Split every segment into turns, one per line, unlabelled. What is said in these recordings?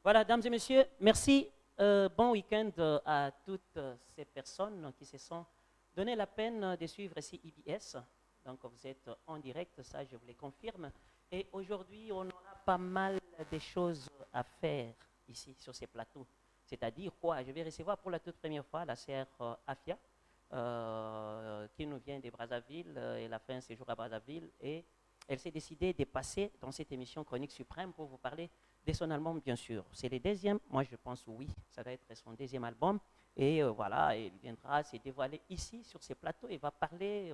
Voilà, dames et messieurs, merci. Bon week-end à toutes ces personnes qui se sont donné la peine de suivre ici IBS. Donc, vous êtes en direct, ça je vous le confirme. Et aujourd'hui, on aura pas mal de choses à faire ici sur ces plateaux. C'est-à-dire quoi? Je vais recevoir pour la toute première fois la sœur Afia, qui nous vient de Brazzaville. Elle a fait un séjour à Brazzaville et elle s'est décidée de passer dans cette émission Chronique Suprême pour vous parler de son album, bien sûr. C'est le deuxième, moi je pense oui, ça va être son deuxième album. Et voilà, il viendra se dévoiler ici sur ces plateaux et va parler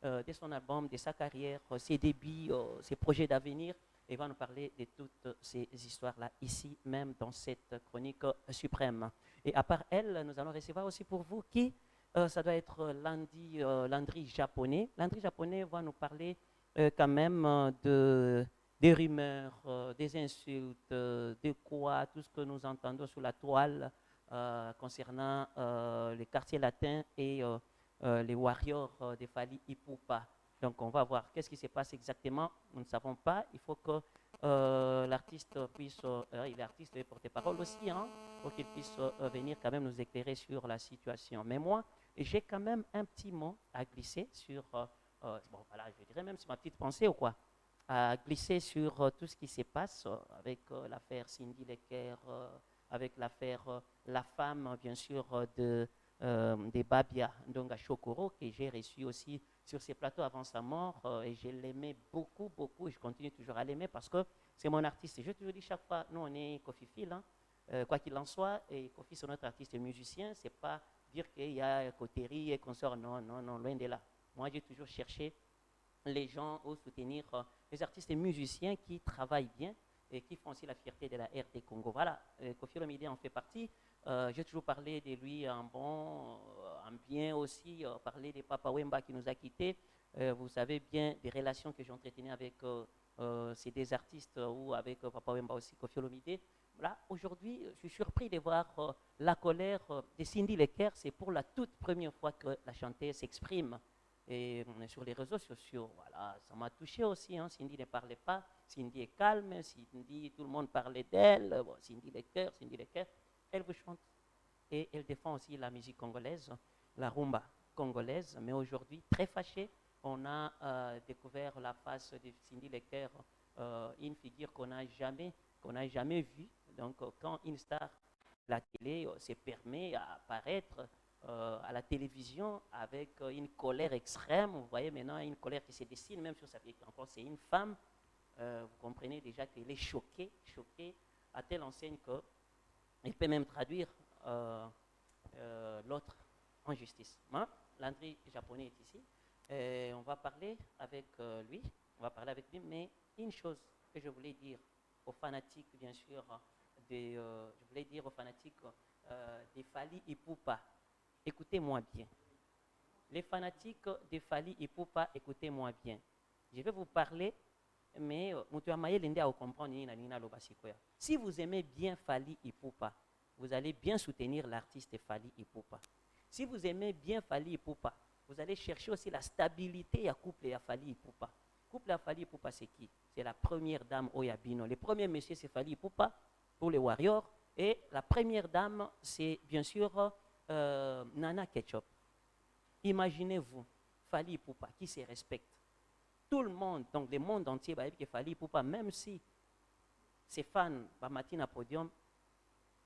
de son album, de sa carrière, ses débuts, ses projets d'avenir. Et va nous parler de toutes ces histoires-là ici, même dans cette chronique suprême. Et à part elle, nous allons recevoir aussi pour vous qui, ça doit être Landry japonais. Landry japonais va nous parler quand même des rumeurs, des insultes, de quoi, tout ce que nous entendons sur la toile concernant les quartiers latins et les warriors de Fali Ipupa. Donc on va voir qu'est-ce qui se passe exactement. Nous ne savons pas. Il faut que l'artiste puisse, il est artiste et porte-parole aussi, hein, pour qu'il puisse venir quand même nous éclairer sur la situation. Mais moi, j'ai quand même un petit mot à glisser sur, bon voilà, je dirais même sur ma petite pensée ou quoi, à glisser sur tout ce qui se passe avec l'affaire Cindy Lecker, avec l'affaire La Femme, bien sûr, de Babia Ndonga Shokoro, que j'ai reçu aussi sur ces plateaux avant sa mort, et je l'aimais beaucoup, beaucoup, et je continue toujours à l'aimer parce que c'est mon artiste. Et je te le dis chaque fois, nous on est Kofi Phil, hein, quoi qu'il en soit, et Kofi c'est notre artiste et musicien, c'est pas dire qu'il y a coterie et qu'on sort, non, non, non, loin de là. Moi j'ai toujours cherché les gens ou soutenir les artistes et musiciens qui travaillent bien et qui font aussi la fierté de la RT Congo. Voilà, Kofi Olomide en fait partie. J'ai toujours parlé de lui en bon, en bien aussi, parler de Papa Wemba qui nous a quittés. Vous savez bien des relations que j'ai entretenues avec ces deux artistes ou avec Papa Wemba aussi, Kofi Olomide. Voilà, aujourd'hui, je suis surpris de voir la colère de Cindy Lecker. C'est pour la toute première fois que la chanteuse s'exprime et sur les réseaux sociaux. Voilà, ça m'a touché aussi. Hein. Cindy ne parlait pas, Cindy est calme, Cindy, tout le monde parlait d'elle. Bon, Cindy les cœurs, elle vous chante et elle défend aussi la musique congolaise, la rumba congolaise. Mais aujourd'hui, très fâchée, on a découvert la face de Cindy Lecker, une figure qu'on n'a jamais vue. Donc, quand une star, la télé, se permet à apparaître à la télévision avec une colère extrême, vous voyez maintenant une colère qui se dessine même sur sa vie. Encore, c'est une femme, vous comprenez déjà qu'elle est choquée, choquée à telle enseigne qu'elle peut même traduire l'autre en justice. Hein? Landry japonais est ici. On va parler avec lui. On va parler avec lui. Mais une chose que je voulais dire aux fanatiques, bien sûr, je voulais dire aux fanatiques des Fali Ipupa, écoutez-moi bien. Les fanatiques de Fali Ipupa, écoutez-moi bien. Je vais vous parler, mais si vous aimez bien Fali Ipupa, vous allez bien soutenir l'artiste Fali Ipupa. Si vous aimez bien Fali Ipupa, vous allez chercher aussi la stabilité à couple et à Fali Ipupa. Couple à Fali Ipupa, c'est qui? C'est la première dame Oyabino. Le premier monsieur, c'est Fali Ipupa pour les Warriors. Et la première dame, c'est bien sûr Nana Ketchup. Imaginez-vous, Fali Ipupa, qui se respecte. Tout le monde, donc le monde entier, va dire que Fali Ipupa, même si ses fans, va matin à podium,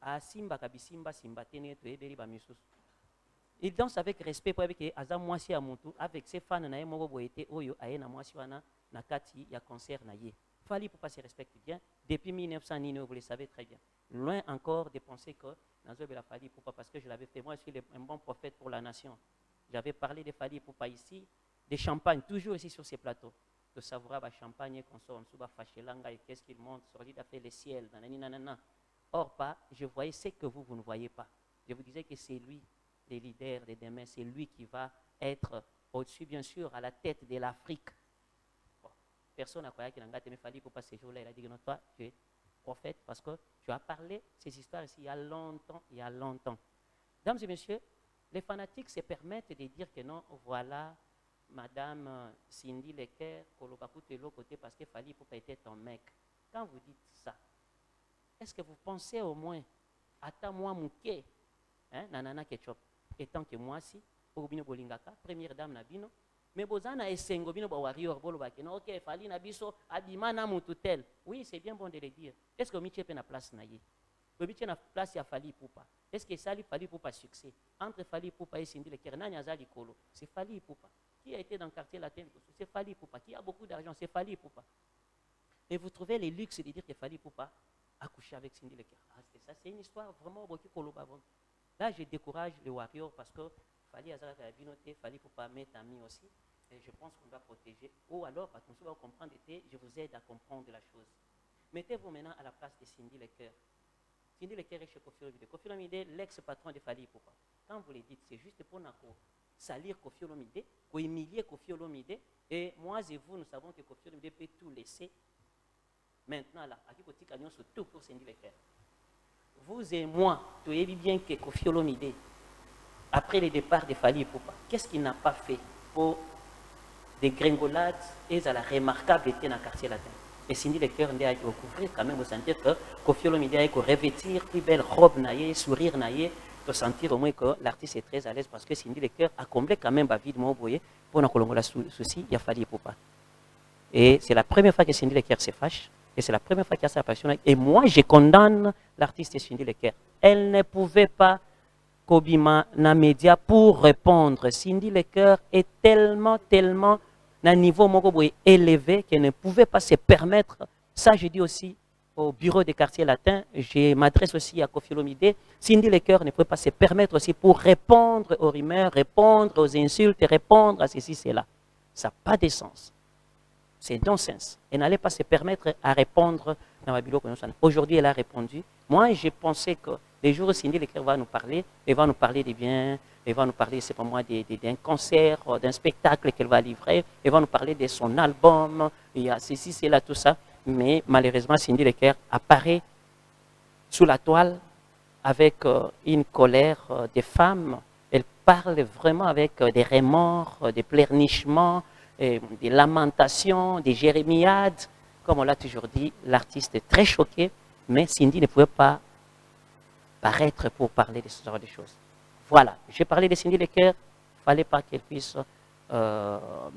à Simba Kabisimba, Simba Tene, Toeberi, Bamisusu. Il danse avec respect pour avec Aza Mwasi Amuntu, avec ses fans, na Moko Boete, Oyo, Aena Mwasi Wana, Nakati, ya concert na ye. Fali Ipupa se respecte bien. Depuis 1900, vous le savez très bien. Loin encore de penser que Nazobe la Fali Ipupa, parce que je l'avais fait, moi je suis un bon prophète pour la nation. J'avais parlé de Fali Ipupa ici, de champagne, toujours ici sur ces plateaux. De savourer la champagne qu'on sort en dessous, Fachelanga, et qu'est-ce qu'il monte, sur l'île fait le ciel, nanani, nanana. Or, pas, je voyais ce que vous ne voyez pas. Je vous disais que c'est lui, le leader de demain, c'est lui qui va être au-dessus, bien sûr, à la tête de l'Afrique. Bon, personne n'a croyé qu'il a fallu pour passer ce jour-là. Il a dit que non, toi, tu es prophète parce que tu as parlé de ces histoires ici il y a longtemps, il y a longtemps. Mesdames et messieurs, les fanatiques se permettent de dire que non, voilà, Madame Cindy Lecker, Kolobaku de l'autre côté parce qu'il fallait pour pas être ton mec. Quand vous dites ça, est-ce que vous pensez au moins, attends-moi mouké, hein, nanana ketchup, étant que moi si, Obino Bolingaka, première dame Nabino, mais Bozana et Sengobino Warrior Bolobakeno, ok, Fali Nabiso, Adimana Moututel. Oui, c'est bien bon de le dire. Est-ce que Miché peut na place naïe? Le Miché na place ya Fali Poupa. Est-ce que ça Fali Poupa succès? Entre Fali Poupa et Cindy Leker, Nanya Zali Kolo, c'est Fali Poupa. Qui a été dans le quartier latin? C'est Fali Poupa. Qui a beaucoup d'argent? C'est Fali Poupa. Et vous trouvez les luxes de dire que Fali Poupa a couché avec Cindy Leker. Ah, ça, c'est une histoire vraiment beaucoup Kolobavon. Là, je décourage les Warriors parce que Fali Azara Binoté, Fali Poupa mettre ami aussi. Et je pense qu'on doit protéger. Ou alors, parce qu'on va comprendre, je vous aide à comprendre la chose. Mettez-vous maintenant à la place de Cindy Leker. Cindy Leker est chez Koffi Olomide. Koffi Olomide, l'ex-patron de Fali Poupa. Quand vous le dites, c'est juste pour salir Koffi Olomide, pour humilier Koffi Olomide. Et moi et vous, nous savons que Koffi Olomide peut tout laisser. Maintenant, là, à qui côté camion sur tout pour Cindy Leker. Vous et moi, tu savez bien que Koffi Olomide, après le départ de Fali Poupa, qu'est-ce qu'il n'a pas fait pour des gringolades et à la remarquabilité dans le quartier latin? Et Cindy Leker a recouvrir quand même, vous sentir que Koffi Olomide a revêtir plus belle robe naïe, sourire naïe, pour sentir au moins que l'artiste est très à l'aise parce que Cindy Leker a comblé quand même la vie de mon boyer pour nous colongo la souci, il a Fali Poupa. Et c'est la première fois que Cindy Leker se fâche. Et c'est la première fois qu'il y a sa passion. Et moi, je condamne l'artiste Cindy Leker. Elle ne pouvait pas, Kobima, na média, pour répondre. Cindy Leker est tellement d'un niveau élevé qu'elle ne pouvait pas se permettre. Ça, je dis aussi au bureau des quartiers latins. Je m'adresse aussi à Koffi Olomide. Cindy Leker ne pouvait pas se permettre aussi pour répondre aux rumeurs, répondre aux insultes, répondre à ceci, cela. Ça n'a pas de sens. C'est non-sens. Elle n'allait pas se permettre à répondre dans ma bureau. Aujourd'hui, elle a répondu. Moi, je pensais que les jours où Cindy Leker va nous parler, elle va nous parler des biens, elle va nous parler, c'est pas moi, d'un concert, d'un spectacle qu'elle va livrer, elle va nous parler de son album, il y a ceci, c'est là, tout ça. Mais malheureusement, Cindy Leker apparaît sous la toile avec une colère des femmes. Elle parle vraiment avec des remords, des pleurnichements, des lamentations, des jérémiades. Comme on l'a toujours dit, l'artiste est très choqué, mais Cindy ne pouvait pas paraître pour parler de ce genre de choses. Voilà, j'ai parlé de Cindy Leker, il ne fallait pas qu'elle puisse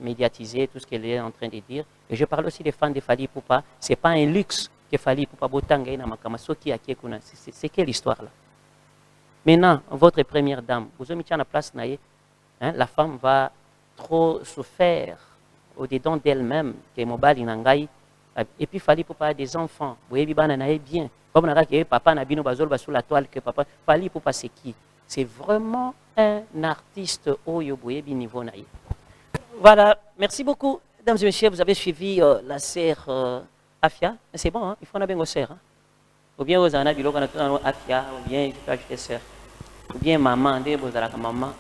médiatiser tout ce qu'elle est en train de dire. Et je parle aussi des fans de Fali Poupa. Ce n'est pas un luxe que Fali Poupa Botanga et Namakamasoki à Kiekuna. C'est quelle histoire là? Maintenant, votre première dame, vous avez mis à la place, la femme va trop souffrir au-dedans d'elle-même, que Mobali Nangai. Et puis Fali Poupa a des enfants. Vous voyez, bien. Comme papa n'a pas sous la toile que papa. Fali Poupa, c'est qui? C'est vraiment un artiste au Yoboyebi niveau naïe. Voilà, merci beaucoup, mesdames et messieurs. Vous avez suivi la sœur Afia. C'est bon, hein? Il faut en avoir une sœur. Hein? Ou bien vous en avez Afia, ou bien il faut ajouter sœur. Ou bien maman, vous avez maman.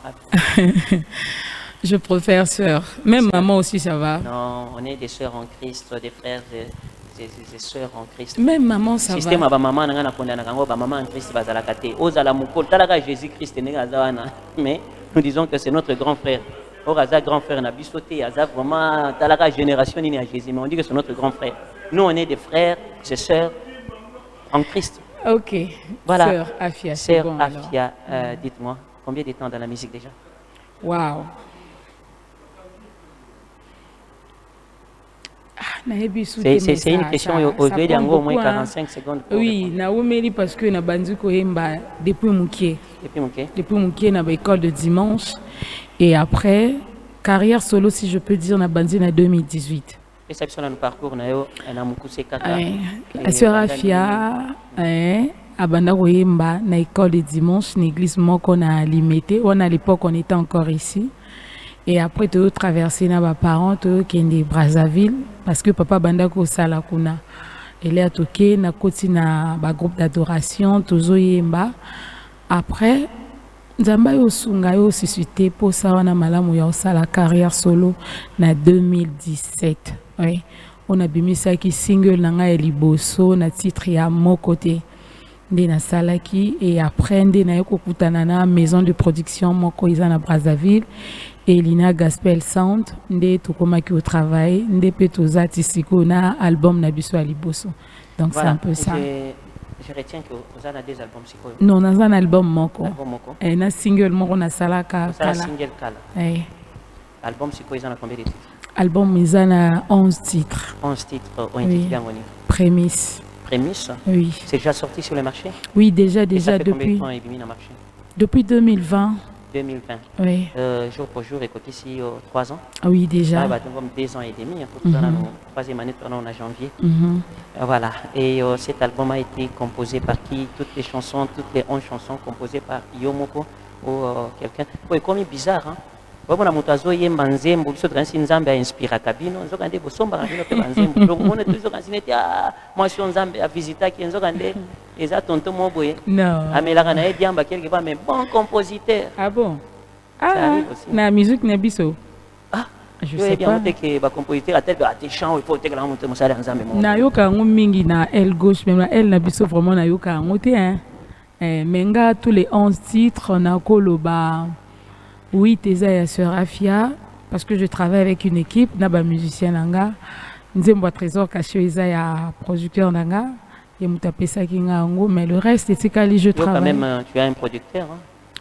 Je préfère sœur. Même maman aussi, ça va.
Non, on est des sœurs en Christ, des frères, des sœurs en Christ.
Même maman, ça
système
va.
Maman en Christ, Jésus-Christ, mais nous disons que c'est notre grand frère. Oraza grand frère n'a sauté, Aza vraiment la génération ni à Jésus, mais on dit que c'est notre grand frère. Nous, on est des frères, des sœurs en Christ.
Ok.
Voilà.
Sœur Afia.
Sœur
bon,
Afia, dites-moi, combien de temps dans la musique déjà?
Waouh.
C'est une question aujourd'hui, il y a au moins 45 secondes.
Oui, Naomi, parce que na bandu koyemba depuis Mouké. Depuis Mouké, na école de dimanche. Et après, carrière solo, si je peux dire, na bandi na 2018.
Réception dans le parcours, na Moukousé Kaka.
La sœur Afia, abanda koyemba na école de dimanche, l'église moko na limité. À l'époque, on était encore ici. Et après, tu as traversé mes parents, tu as Brazzaville, parce que papa banda ko sala kuna. Elle est toqué na koti na ba groupe d'adoration, tozo yemba. Après, Nzamba yo sunga yo suscité pour ça wana malamu ya sala carrière solo na 2017. Oui. On a bimisa ki single nanga eliboso na titre ya mon côté. Ndena salaki et après ndena yoko kutana na maison de production moko iza na Brazzaville. Et Lina Gospel Sound, nde tokomaki au travail, nde pe tozati siko na album na biso aliboso. Donc voilà, c'est un peu ça.
Je retiens que vous avez des albums psycho.
Non, on a un album moko.
Album moko.
Et un single moko na salaka
Vous avez un
kala.
single kala.
Eh.
Album psycho, ils en ont combien de titres?
Album ils en a 11 titres.
11 titres ont
Oui.
intitulé en niveau.
Prémisse.
Prémisse.
Oui.
C'est déjà sorti sur le marché?
Oui, déjà
Et ça fait combien
depuis
de temps il est mis dans le marché?
depuis 2020.
2020.
Oui.
Jour pour jour, écoutez ici 3 ans.
Oui, déjà.
Ah, bah, donc, comme 2 ans et demi. Hein, dans la troisième année, on a janvier.
Mhm.
Voilà. Et cet album a été composé par qui? Toutes les chansons, toutes les 11 chansons composées par Yomoko ou quelqu'un. Oui, comme bizarre, hein? Wabona mutazo yemba nzembo biso transi nzambe a inspira kabino nzoka nde bosomba kabino pe nzembo donc mona tuzo kansineti moi si nzambe a visita ki nzoka nde eza tonto moboye
Non.
amelaka na ye diamba quelque part mais bon compositeur.
Ah bon?
Ça
Ah,
arrive aussi.
la musique n'est biso.
Ah,
Je
yo
sais
bien
pas.
monte que ba compositeur a tel ba te chant il faut te kala monte mosala nzambe mo.
Na yoka ngo mingi na aile gauche, même la aile na biso vraiment na yoka ngo te hein. Menga tous les 11 titres na koloba. Oui, Teza et Sœur Afia, parce que je travaille avec une équipe, naba musicien nanga, nzembo trésor caché Eza ya producteur nanga, et mutapesa kinga ngo, mais le reste c'est kali je
Yo
travaille.
quand même tu as un producteur hein.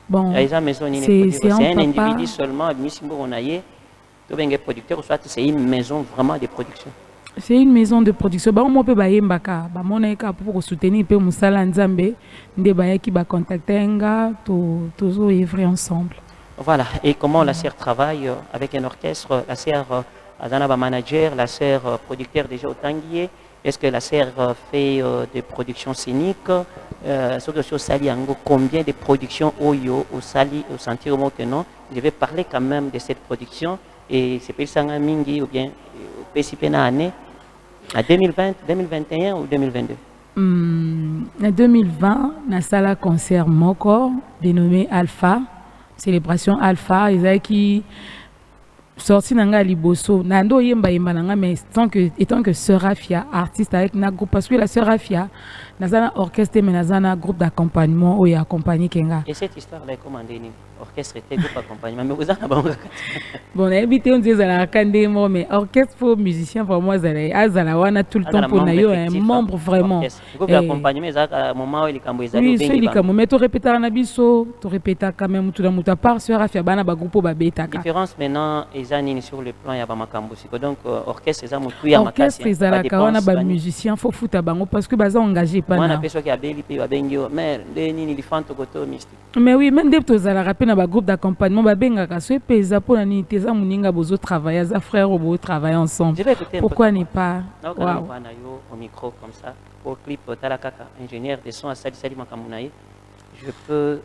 Bon,
C'est
un
un
papa.
individu seulement, Missimbo Onaye, tu es un producteur, soit c'est une maison vraiment de production.
C'est une maison de production. Bah on peut bailler mbaka, bah mon eka pour soutenir pe musala nzambe, nde baya ki ba contacter nga, toujours œuvrer ensemble.
Voilà, et comment la sœur travaille avec un orchestre, la sœur Azanaba manager, la sœur producteur déjà au Tanguier, est-ce que la sœur fait des productions scéniques, sur Sali Ango, combien de productions Oyo au Sali, au Sentir Motenon, je vais parler quand même de cette production, et c'est pas ça Mingi ou bien Pessipena année, à 2020, 2021 ou 2022?
En 2020, na sala concert moko dénommé Alpha, célébration Alpha, ils qui sorti nanga liboso nando yemba yemba nanga mais étant que Sœur Afia artiste avec na groupe parce que la Sœur Afia nazana orchestre mais nazana groupe d'accompagnement où il accompagné kenga.
Et cette histoire là comment dit orchestre était groupe accompagnement mais vous en avez
bon habité on dit la kande mo mais orchestre pour musicien pour moi azala wana tout le temps pour na yo un membre vraiment
groupe d'accompagnement ça moment il cambo ezali
oui celui comme mais to répéter na biso to répéter quand même tout dans muta part Sœur Afia bana ba groupe ba beta
différence maintenant ezani sur le plan ya ba makambo siko donc orchestre eza mutu ya makasi
orchestre ezala kawana ba musicien faut futa bango parce que baza engagé pas
na peso ki abeli pe ba bengi mère ndeni ni lifanto koto mystique
mais oui même des tozala rapé na ba groupe d'accompagnement ba benga ka so pesa pour na ni teza muninga bozo travailler za frère bozo travailler ensemble pourquoi ne pas
wow na yo au micro comme ça au clip talakaka ingénieur de son asali sali makambo na ye je peux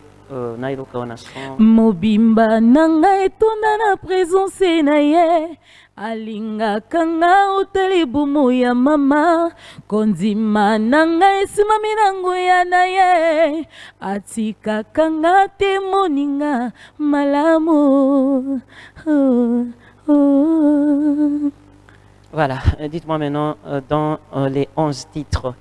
mobimba nanga etonda na présence na ye alingaka nga otali bumu ya mama kondima nanga esimami na nguya na ye atikaka nga te moninga malamu
Voilà, dites-moi maintenant dans les 11 titres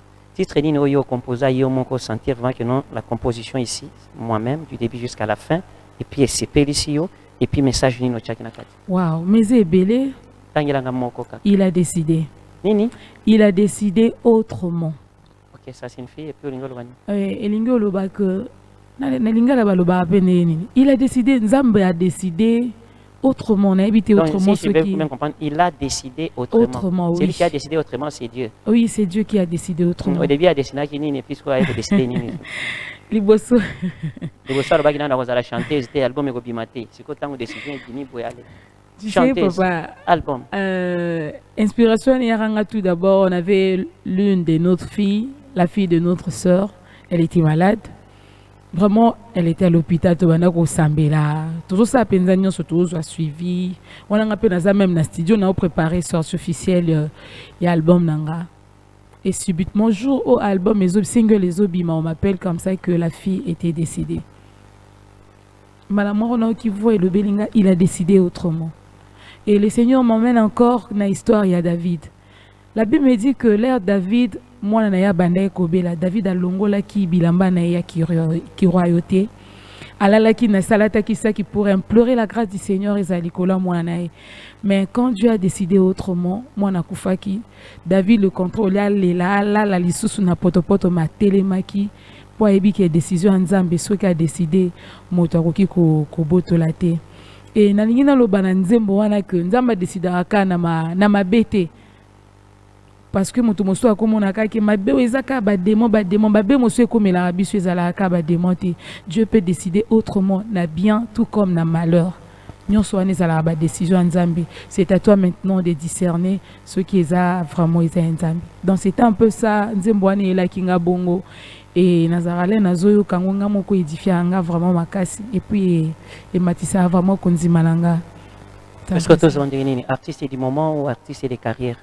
Nini Oyo composa Yo Moko sentir vraiment que non, la composition ici, moi-même, du début jusqu'à la fin, et puis SCP ici, et puis message Nino Tchakinakati.
Waouh, mais Ebele, il a décidé.
Nini?
Il a décidé autrement.
Ok, ça c'est une fille, et puis Olingo Lobani.
Elingo Lobaka, il a décidé, Nzambe a décidé. Autrement, on a évité autrement.
Si je vais même comprendre, il a décidé autrement.
Autrement, oui.
Celui qui a décidé autrement, c'est Dieu.
Oui, c'est Dieu qui a décidé autrement.
Au début, il a décidé qu'il n'y a plus quoi décider.
Liboso.
Liboso, le bagage dans la chanteuse, c'était album et Gobimate. C'est quoi tant de décision et Dimi pour aller.
Tu sais, papa.
Album.
Inspiration, tout d'abord, on avait l'une de notre filles, la fille de notre sœur. Elle était malade. Vraiment, elle était à l'hôpital, au Sambela. Toujours ça, Penzagnon, surtout, a suivi. On a appelé même dans le studio, on a préparé sortie officielle et album nanga. Et subitement, jour au album, les single les obima, on m'appelle comme ça que la fille était décédée. Madame qui voit le Belinga, il a décidé autrement. Et le Seigneur m'emmène encore dans l'histoire, il y a David. La Bible me dit que l'ère David, moi, David a longola qui bilamba na ya qui royauté. alalaki na salata qui pour implorer la grâce du Seigneur ezali kola mwana nae. Mais quand Dieu a décidé autrement, mwana kufaki, David le contrôle la lisusu na potopoto matelemaki po ayebi ke décision nzambe soki a décidé moto akoki ko botola te. Et nalingi na loba na nzembo wana ke nzamba décidera na mabete. Parce que moto moso akomona kaki mabe ezaka ba démon babe moso ekomela biso ezala ka ba démon te. Dieu peut décider autrement na bien tout comme na malheur. Nyonso wana ezala ba décision nzambe. C'est à toi maintenant de discerner ce qui est vraiment nzambe. Donc c'était un peu ça nzembo wana ela kinga bongo et nazarale nazoyo kangonga moko édifier nga vraiment makasi et puis et matisa vraiment konzimalanga.
Est-ce que tous on dit nini artiste du moment ou artiste de carrière?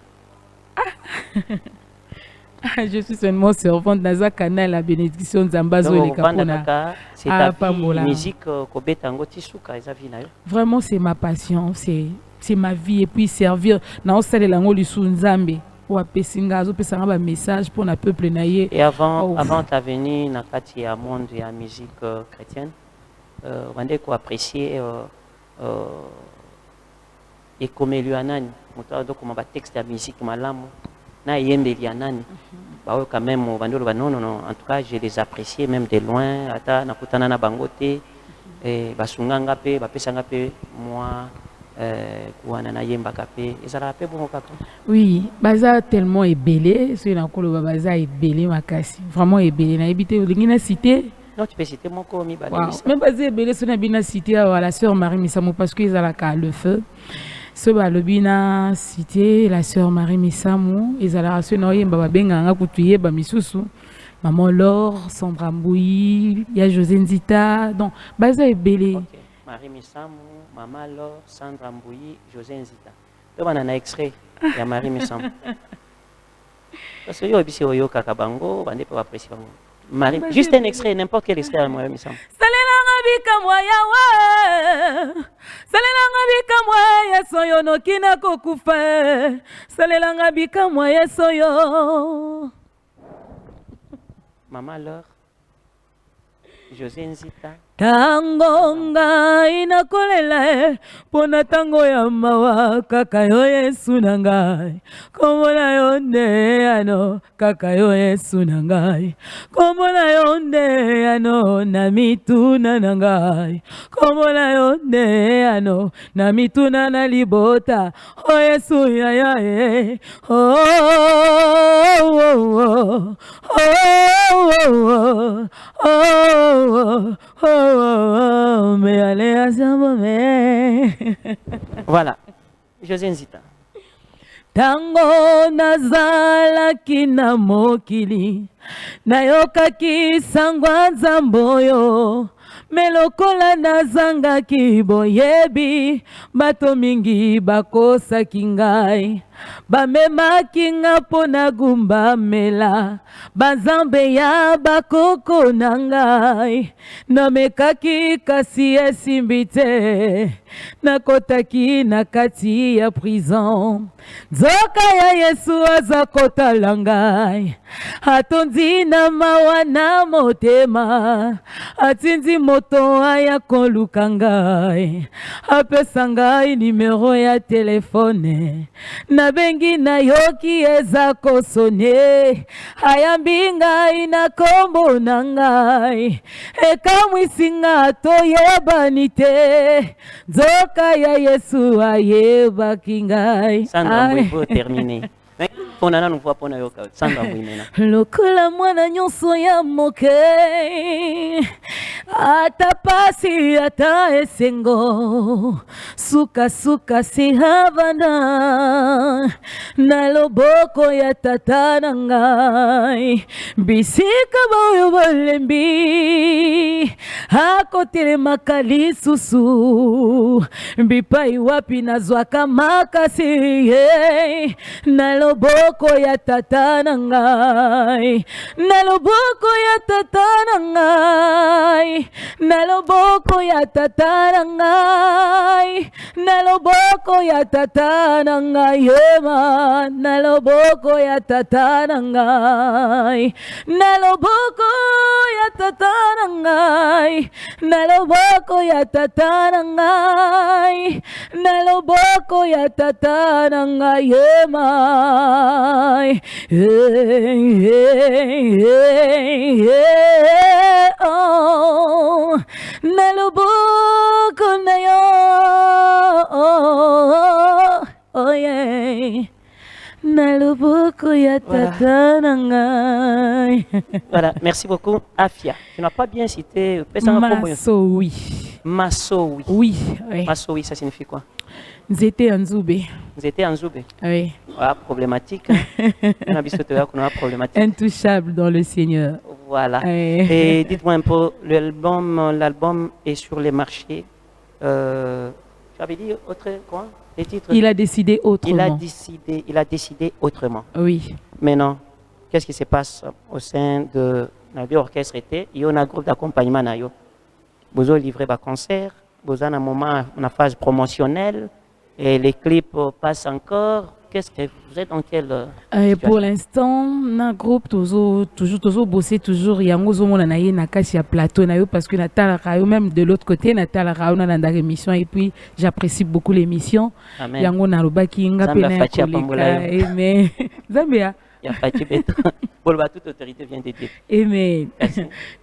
Je suis seulement servante dans un canal la bénédiction Nzambazo et Kapona.
C'est ta musique
vraiment c'est ma passion, c'est ma vie et puis servir dans salle lango lisu Nzambe ou apesinga zo pesanga ba message pour na peuple naie.
Et avant ta venue na kati ya monde ya musique chrétienne wande ko apprécier et comme Luanani moto donc ma texte ya musique malamu na yembeli ya nani ba quand même bandolo ba non en tout cas je les appréciais même de loin ata nakutana na bangote et basunganga pe bapesanga pe moi kuana na yemba kapé ezala pe bon kaka.
Oui baza tellement ébélé c'est na kolo baza ébélé makasi vraiment ébélé na ebité olingi na cité.
Non, tu peux citer mon commis.
Même basé ébélé c'est na bina cité la sœur Marie Misamo parce que ezala ka le feu. Ce balobina cité la sœur Marie Missamu ezala raso na yemba babenga nga kutuye ba misusu maman Laure Sandra Mbouyi ya José Nzita donc baza ebélé.
Okay. Marie Missamu maman Laure Sandra Mbouyi José Nzita to bana na extrait ya Marie Missamu parce que yo bisi oyo kakabango bande pa apprécier bango Marie juste un extrait n'importe quel extrait à Marie Missamu.
Salelanga bikamwa ya soyo no kina kokufa salelanga bikamwa ya soyo
Maman Laure José Nzita
tango ngai nakolela pona tango ya mawa kaka yo Yesu na ngai komona yo nde ano kaka yo Yesu na ngai komona yo nde ano na mituna na ngai komona yo nde ano na mituna na libota o Yesu ya ya oh oh oh oh oh, mais allez à
voilà, José Nzita.
Tango nazalaki na mokili nayokaki sangwa nzamboyo melokola nazangaki boyebi bato mingi bakosaki ngai bamemaki nga pona gumbamela banzambe ya bakoko na ngai namekaki kasi esimbi te nakotaki na kati ya prison nzoka ya Yesu aza kotala ngai atondi na mawa na motema atindi moto aya koluka ngai apesa ngai nimero ya telefone nabengi na yoki eza kosone ayambi ngai na kombo na ngai ekamwisi nga toyebani te nzoka ya Yesu ayebaki ngai.
Sandra Mbouyi pour terminer. Ponana nous voit pona yoka Sandra Mbouyi mena.
Lokola mwana nyonso ya moke ata pasi ata esengo suka suka si havana na loboko ya tata na ngai bisika boyo bolembi akotelemaka lisusu bipai wapi nazwaka makasi na loboko ya tata na ngai na loboko ya tata na ngai na na loboko ya tata na ngai, na loboko ya tata na ngai, yema, na loboko ya tata na ngai, na loboko ya tata na ngai, na loboko ya tata na ngai, na loboko ya tata na ngai, yema, oh, na loboko na yo, oh yeah, na loboko ya tata na ngai.
Voilà, merci beaucoup. Afia, tu n'as pas bien cité
Massowi.
Massowi.
Oui, oui.
Massowi, ça signifie quoi?
Nzete Nzoube.
Nzete Nzoube.
Oui.
Voilà, problématique. Hein? Problématique.
Intouchable dans le Seigneur.
Voilà. Et dites-moi un peu, l'album est sur les marchés. Tu avais dit autre quoi? Les titres?
Il a décidé autrement.
Il a décidé autrement.
Oui.
Maintenant, qu'est-ce qui se passe au sein de l'orchestre été? Il y a un groupe d'accompagnement. Vous avez livré un concert, vous avez un moment, une phase promotionnelle, et les clips passent encore. Qu'est-ce que vous êtes dans quel
pour l'instant, un groupe toujours bossé toujours. Il y a un na plateau parce que Nathalie même de l'autre côté Nathalie Raoult dans la émission et puis j'apprécie beaucoup l'émission. Il y a un roba qui inga pena mais Zambia.
Il y a pas de bête. Toute autorité vient de dire.
Amen.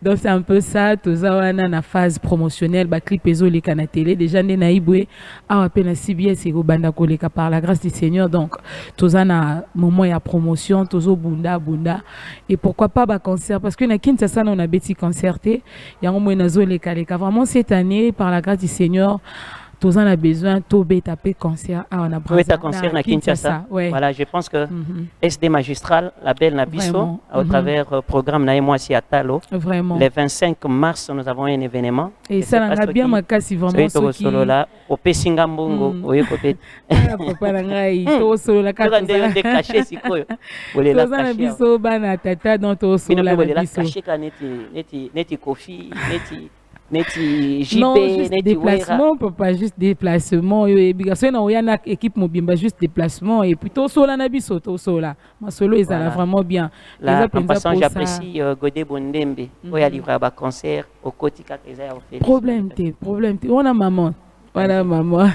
Donc c'est un peu ça. Tous na phase promotionnelle, ba clip ezo les na télé déjà né na ibwe a peine CBS et banda koleka par la grâce du Seigneur. Donc tous na moment ya promotion, tous bunda et pourquoi pas ba concert parce que na Kinshasa on a beti concerté. Il y a un moment nazo les kaleka vraiment cette année par la grâce du Seigneur. Tous en a besoin, Tobé taper concert à on a
besoin. Concert à Kinshasa.
Ouais.
Voilà, je pense que SD Magistral, la belle Nabiso, au travers programme Naïmo Siatalo.
Vraiment.
Le 25 mars, nous avons un événement.
Et ça n'a bien marqué si vraiment
ceux qui solo là, au Pesingambongo, oui, côté.
Papa nangai, to solo la carte.
On a caché si quoi.
Vous la cacher. Biso bana tata dans to solo la biso.
Caché ka neti Kofi, neti JP,
non, juste déplacement, papa, juste déplacement. Et bien, si on a une équipe mobile, juste déplacement. Et puis, tout solo, nabiso, tout solo. Ma solo, ils allaient vraiment bien.
Là, en passant, j'apprécie Godé Bondembe. Il a livré un concert au Kotika.
Problème, on a maman. Voilà, maman.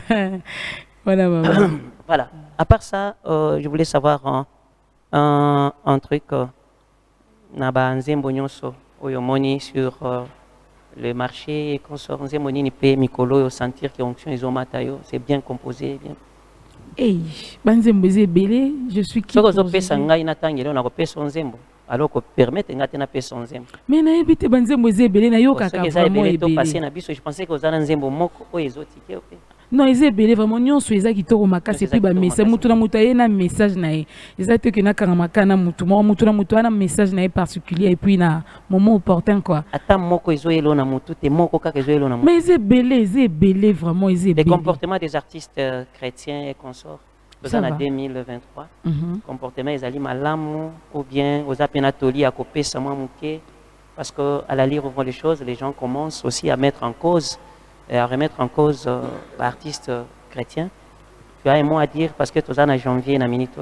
Voilà, maman.
Voilà. À part ça, je voulais savoir un truc. Naba Nzembo Nyonso, Oyomoni sur le marché et consort Nzemoni ni pe mikolo sentir que onction ils ont matayo, c'est bien composé, bien.
Hey, Banzembo Zebele, je suis qui?
Soko zo pesa ngai na tangelo na ko pesa Nzembo. Alors que permettre ngate na pesa Nzembo.
Mais na ebite Banzembo Zebele na yoka ka vraiment ebele.
Passé na biso, je pensais que za Nzembo moko o ezotike OK.
Non, ils ebele vraiment nyonso eza kitoko makasi puis ba message mutu na mutu na message na ye. Eza te que na karamaka na mutu na mutu na message na particulier et puis na moment opportun quoi.
Ata moko ezoyelo na mutu te moko kaka ezoyelo na mutu.
Mais ils ebele vraiment ils ebele.
Les comportements des artistes chrétiens et consorts en 2023. Comportement ezali malamu ou bien aux apenatoli à kopesa mwa muke parce que à la lire on voit les choses, les gens commencent aussi à mettre en cause et à remettre en cause l'artiste chrétien. Tu as un mot à dire parce que tu es en janvier na minute.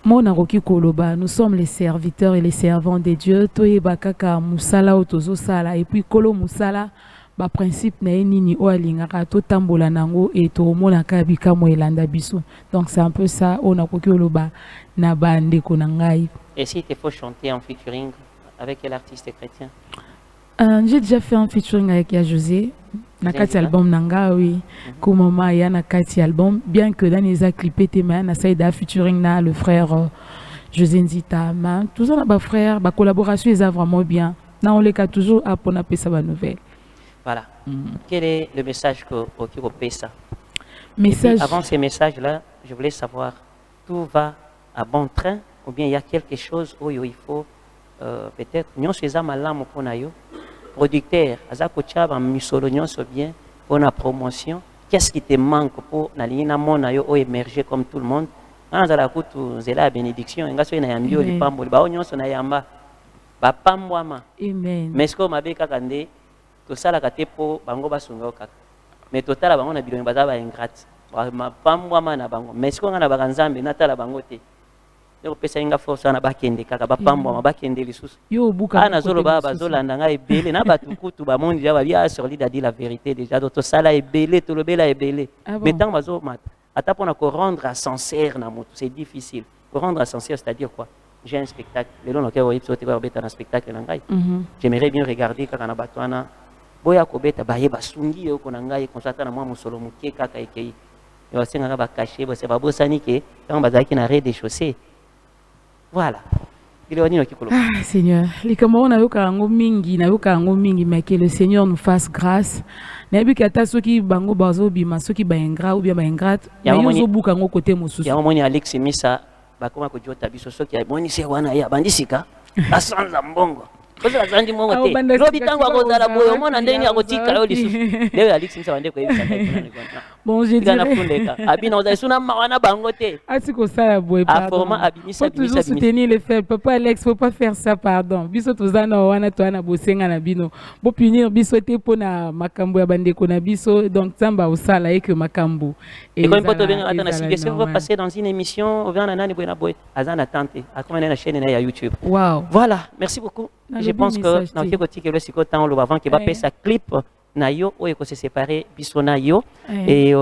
Mon Naroki Koloba, nous sommes les serviteurs et les servants de Dieu. Toyeba kaka musala otozo sala et puis kolo musala ba principe na nini o alingaka to tambola nango et to mona kabika mo elanda biso. Donc c'est un peu ça on a Koloba na bande konangai.
Et si il faut chanter en featuring avec quel artiste chrétien?
J'ai déjà fait un featuring avec Ya José. Nakati album nanga oui. Kumama ya nakati album bien que dans les clips téma na saïda featuring na le frère José Nzita. Tout ça ba frère, ba collaboration ils a vraiment bien. Na on les cas toujours à pour na pesa ba nouvelle.
Voilà. Quel est le message que Okiro pesa?
Message.
Puis, avant ces messages là, je voulais savoir tout va à bon train ou bien il y a quelque chose où il faut peut-être nous faisons malamu pour nayo. Producteur, azako chaba misolo nyonso bien pour la promotion. Qu'est-ce qui te manque pour nalina mona yo émerger comme tout le monde? Anzala kutu zela bénédiction ngaso na yambio lipambo ba nyonso na yamba ba pambwama.
Amen.
Mais ce que mabeka kande to sala kate po bango basunga kaka mais totala bango na bilongi baza ba ingrate ma pambwa mana bango mais ko ngana bakanzambe natala bango te yo pesa inga force na bakende kaka ba pambwa ma bakende lisusu
yo buka
ana zolo ba bazolanda nga ebele na batukutu ba mondi ya ba bia sur lui dit la vérité déjà to sala ebele to lobela ebele mais tant bazo mata ata pona ko rendre à sincère na moto c'est difficile pour rendre à sincère c'est-à-dire quoi j'ai un spectacle les longs que vous êtes un spectacle nangai j'aimerais bien regarder kaka na batwana boya ko beta ba yeba sungi yo ko nangai constate na moi musolo muke kaka ekei yo senga ba cacher bo se ba bosani ke quand bazaki na rez de chaussée voilà
ah Seigneur les Cameroun na yoka ngo mingi mais que le Seigneur nous fasse grâce nabi kata soki bango bazo bima soki ba ingrat ou bien ba ingrate mais yo zo buka ngo côté mosusu
ya moni Alex Misa bakoma ko jota biso soki moni se wana ya bandisika asanza mbongo koza azandi mbongo te lobi tango akozala boyo mona ndeni akotika yo lisusu leo Alex Misa wande ko yebisa kana
bon je
dirais abina oza suna mawana bango te
atiko sala boy pardon faut toujours soutenir les faibles papa Alex faut pas faire ça pardon biso tozana wana to ana bosenga na bino bo punir biso te pona makambo ya bandeko na biso donc tamba osala et que makambo
et quand poto bien attendre si question va passer dans une émission on vient na nani boy azana tante akoma na chaîne na YouTube
wow
voilà merci beaucoup je pense que na kiko tike le siko temps le avant qui va passer sa clip Nayo, ou se séparer, Bissonayo. Et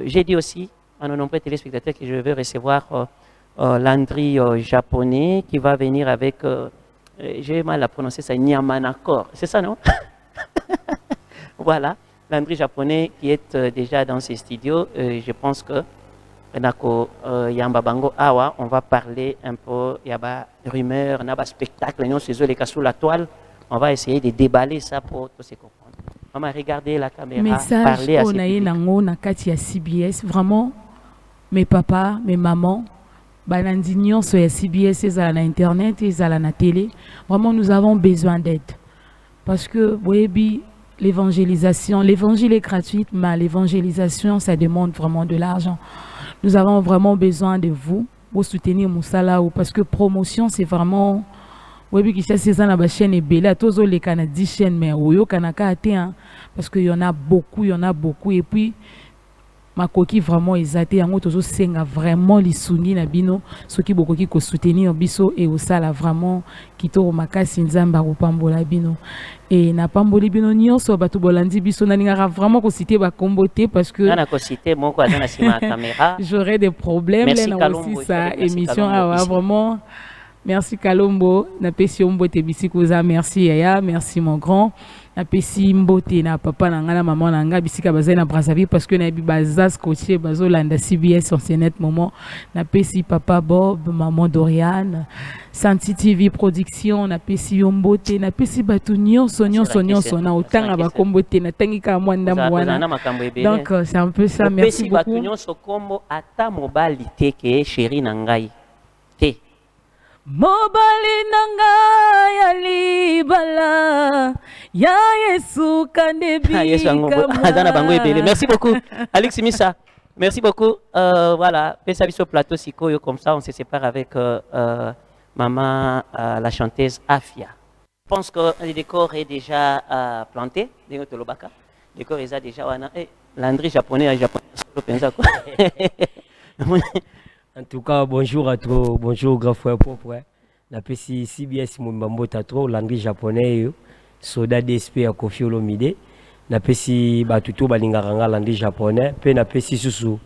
j'ai dit aussi à nos nombreux téléspectateurs que je veux recevoir Landry japonais qui va venir avec, j'ai mal à prononcer ça, Nyamanakor. C'est ça, non? Voilà, Landry japonais qui est déjà dans ses studios. Je pense que Nako Yamba Bango Awa, on va parler un peu, il y a des rumeurs, il y a des spectacles, il y a des cas sous la toile. On va essayer de déballer ça pour tous se comprendre. On va regarder la caméra,
message
parler à
ces CBS, vraiment, mes papas, mes mamans, banandignon sur CBS, ils ont Internet, ils ont la télé. Vraiment, nous avons besoin d'aide. Parce que, l'évangélisation, l'évangile est gratuite, mais l'évangélisation, ça demande vraiment de l'argent. Nous avons vraiment besoin de vous pour soutenir Moussala, parce que promotion, c'est vraiment... Oui, qui c'est ça la chaîne est belle. Tous les canaux 10 chaînes, mais oui, Kanaka parce qu'il y en a beaucoup, et puis ma coquille vraiment exaté en autre senga vraiment les sungi na bino ceux qui beaucoup qui soutenir biso et au sala vraiment qui to makasi nzamba ko pambola bino et na pamboli bino nyonso batu bolandi biso na ninga vraiment ko citer ba komboté parce que
na ko citer moko azana sima caméra
j'aurais des problèmes là aussi ça émission vraiment. Merci Kalombo, na pesi mbote bisikuza, merci Yaya, merci mon grand. Na pesi mbote na papa na ngana maman na nga bisika bazai na Brazzaville parce que na bi bazas coaché bazolanda CBS en net moment. Na pesi papa Bob, maman Doriane, Santi TV production, na pesi mbote, na pesi batunyo sonyo na otanga ba kombote na tangika mwanda mwana. Donc c'est un peu ça, merci beaucoup.
Batunyo so kombo ata mobilité ke chéri na ngai. Te
Mobali nanga ya libala ya Yesu kandebi
merci beaucoup Alex Misa, merci beaucoup voilà pesa biso plateau sikoyo comme ça on se sépare avec maman la chanteuse Afia. Je pense que le décor est déjà planté le décor est déjà wana Landry japonais solo penza quoi.
En tout cas, bonjour à toi, bonjour grand frère propre. La PC CBS Moumbambo Tatro, Landry japonais, Soda DSP à Kofi Olomide. La PC Batuto Balingaranga Landry japonais, pe na PC Susu.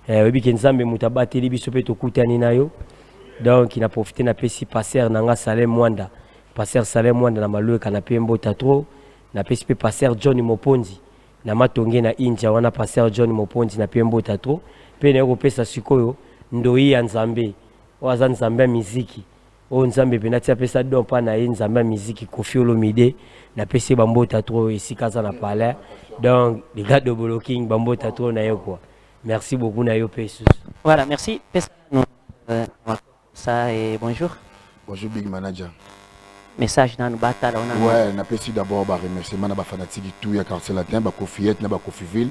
Webi Kenzambe Mutaba Télébiso Peto Koutani Nayo. Donc il a profité na PC Passer Nanga Salem Mwanda. Passer Salem Mwanda na Malue Kanapé Mbo Tatro. Na PC Passer Johnny Moponzi. Na Matonge na India wana Passer Johnny Moponzi na Pembo Tatro. Pe na Europesa Sikoyo. Ndoi ya Nzambe, waza Nzambe miziki. O Nzambe penati apesa don pa na Nzambe miziki Kofi Olomide na pesi bambota trop ici kaza na palais. Donc les gars de Bolo King bambota trop na yo quoi. Merci beaucoup na yo pesus.
Voilà, merci. Ça et bonjour.
Bonjour Big Manager.
Message dans le bata là on a.
Ouais, na pesi d'abord ba remerciement na ba fanatique tout ya quartier latin ba Kofiette na ba Kofiville.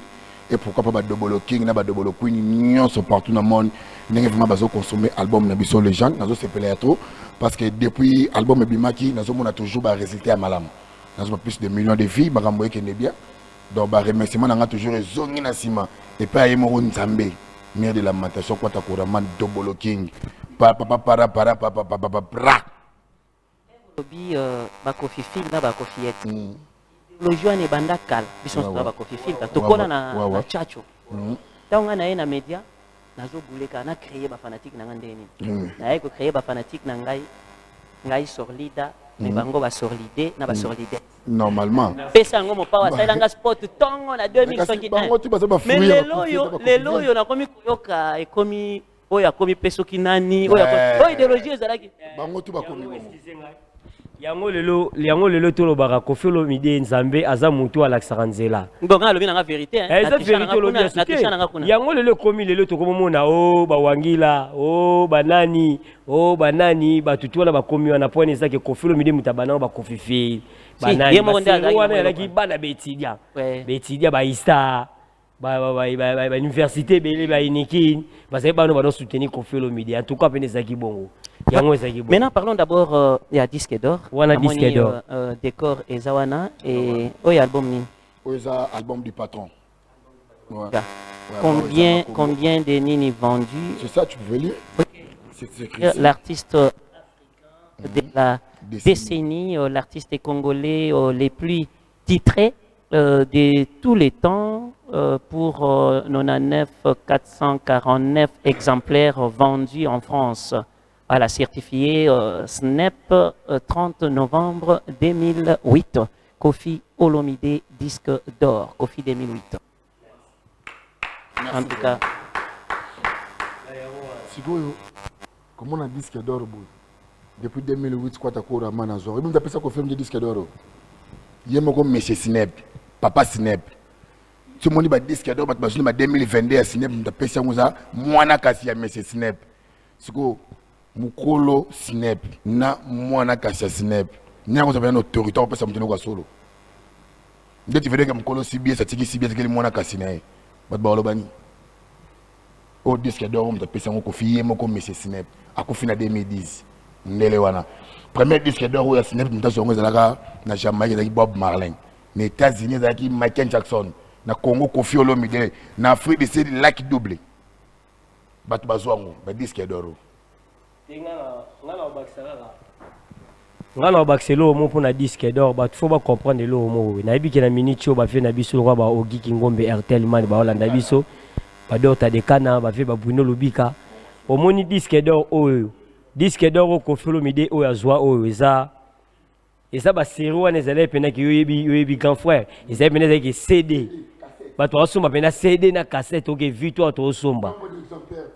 Et pourquoi pas Double King, na Double Queen, ils sont partout dans le monde. Nous avons besoin de consommer l'album Nabiso Legend, nous avons trop parce que depuis l'album Bimaki, nous avons toujours résulté à Malam. Nous plus de millions de vies, bakamboye qui est bien. Donc, remerciement, on a toujours zongi na sima. Et pas y moro nzambe. Mère de la lamentation, quoi ta couraman double king. Para.
Obi bakofi film na bakofi yet. Le joie ne banda kal. Bison na bakofi film. Tokola na chacho. Tanga na na media. Nazo bouleka na créer ba fanatique na ngandeni. Na ko créer ba fanatique na ngai sorlida. Mais bango ba sorlide na ba sorlide.
Normalement.
Pesa ngo mo pa wa sailanga sport tongo na 2051. Mais lelo yo na komi koyoka e komi oya komi peso kinani oya idéologie ezalaki.
Bango tu ba komi
yango lelo tolo baka Koffi Olomide Nzambe aza mutu alakisaka nzela.
Donc alobi na vérité hein.
Eza vérité olobi yango lelo komi lelo tokomona o bawangila o banani batutu wana bakomi wana pone ezaki Koffi Olomide mutabana ba Koffi Fil banani wana elaki bana betidia ba ista ba université bele ba iniki bazali bano bano soutenir Koffi Olomide en tout cas pene ezaki bongo.
Maintenant, parlons d'abord il y a disque d'or.
Wana disque d'or.
Décor et Zawana et album ni.
Album du patron.
Ouais. Combien de nini vendus?
C'est ça, tu pouvais lire.
L'artiste de la décennie, l'artiste congolais les plus titrés de tous les temps pour 99 449 exemplaires vendus en France. Voilà, certifié SNEP 30 novembre 2008. Koffi Olomide, disque d'or. Koffi 2008. En tout cas.
Comment on a disque d'or depuis 2008, quoi t'as couru à Manazor? Il m'a appelé ça qu'on fait des disques d'or. Il y a comme Monsieur SNEP, Papa SNEP. Tout le monde dit disque d'or, mais 2022 SNEP, il m'a appelé ça moi na kasi ya Monsieur SNEP. Mukolo SNEP na mwana kasi SNEP nya ko zabana autorité ko pesa mutino kwa solo ndeti vede ke mukolo CBS atiki CBS ke mwana kasi na bat ba olobani o disque d'or on pesa ngo fiye moko Monsieur SNEP akufi na 2010 ndele wana premier disque d'or ya SNEP mutaso ngo zalaka na Jamaïque zaki Bob Marley na États-Unis zaki Michael Jackson na Congo Koffi Olomide na Afrique du Sud Lucky Dube bat bazwango ba disque d'or
ngana obakiselo mo mpona disque d'or bato fo bacomprendre elo mo nayebi ke na minute oyo bafie na biso lokwa baogiki ngombe RTL mani baolanda biso badorta dekana bafie babwino lobika omoni disque d'or oyo Koffi Olomide oyo azwa oyo eza baseri wana ezalaki mpenaki yoyebi grand frère ezalaki mpena ezalaki CD bato basomba mpena CD na cassette oke victoire toosomba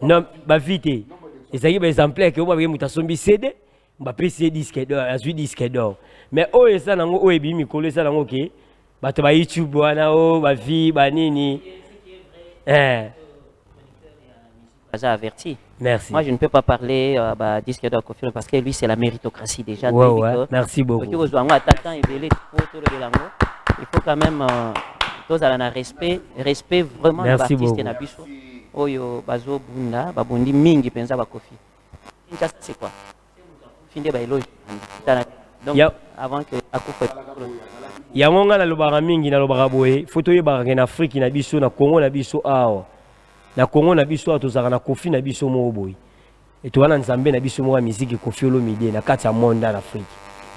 non bavi te ezalaki baexemplaire ke oyo moto asombi CD bapesi disque d'or azwi disque d'or mais oyo eza nango oyo ebi mikolo eza nango ke bato ba YouTube wana o bavi banini
averti.
Merci.
Moi je ne peux pas parler disque d'or Koffi parce que lui c'est la méritocratie déjà.
Ouais. Merci beaucoup.
Il faut quand même tous à la respect vraiment l'artiste na biso. Oyo bazo bunda babundi mingi penza ba Koffi. C'est quoi? Finde ba éloge. Donc avant que akufa.
Yango nga na lobaka mingi na lobaka boye photo yebaka na Afrique na biso na Congo na biso awa. Na Congo na biso atozaka na Koffi na biso mo boye. Et to wana Nzambe na biso mo wa musique Koffi Olomide na kati ya monde na Afrique.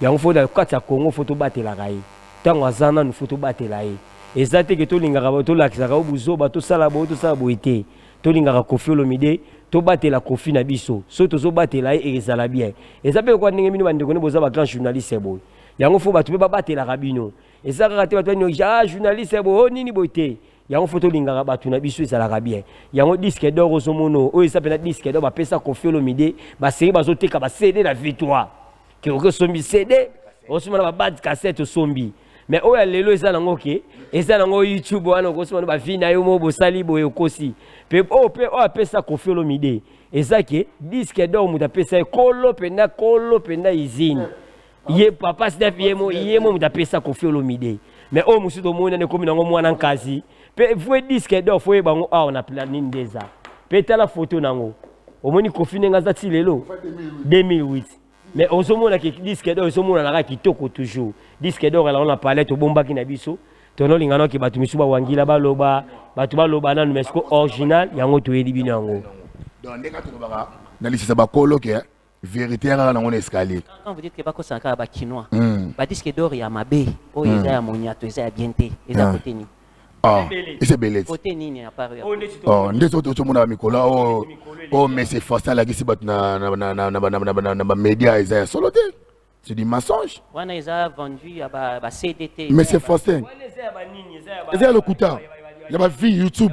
Yango foto kati ya Congo photo batela kai. Tango azana nu photo batela ye. Ezate ke to lingaka to lakisaka obuzo ba to sala boite. To lingaka Koffi Olomide to batela Koffi na biso. So to zo batela ye ezala bien. Ezape ko ndenge mino bande kone boza ba grand journaliste boye. Yango fo batu be batela kabino. Ezaka te batu ni journaliste boye nini boite. Yango photo lingaka batu na biso ezalaka bien. Yango disque d'or ozomono oyo esa pena disque d'or bapesa Koffi Olomide baseri bazoteka ba CD na victoire. Ke oko sombi CD osomana ba bad cassette sombi. Mais oyo lelo eza nango ke eza nango YouTube wana okosomana ba vi na yo mo bosali boye okosi. Pe o apesa Koffi Olomide eza ke disque d'or muta pesa kolo pena izini. Ye papa SNEP yemo muta pesa Koffi Olomide. Mais o musu do mona ne komi nango mwana nkazi. Pe vous disque d'or faut bango a on a planning déjà. Pe ta la photo nango. Omoni Koffi nenga za ti lelo 2008. Mais osomona ki disque d'or osomona na kitoko toujours. Disque d'or là on a parlé to bomba ki na biso. Tono lingano ki batu misuba wangila baloba, batu baloba na UNESCO original yango to yedi bino yango.
Donc ndeka to baka na lisisa ba koloke vérité ya na on escalier.
Quand vous dites que bako sanka ba chinois, ba disque d'or ya mabe, o eza ya monyato, eza ya bienté, eza côté ni.
Ah, et c'est belé.
Côté ni ya pas.
Oh, ndeso to mona mikola oh mais c'est forçat la kisi bat na média eza solo te. C'est du mensonge.
Wana eza vendu à ba CDT.
Mais c'est forcé. Eza le kuta. Ya ba vie YouTube.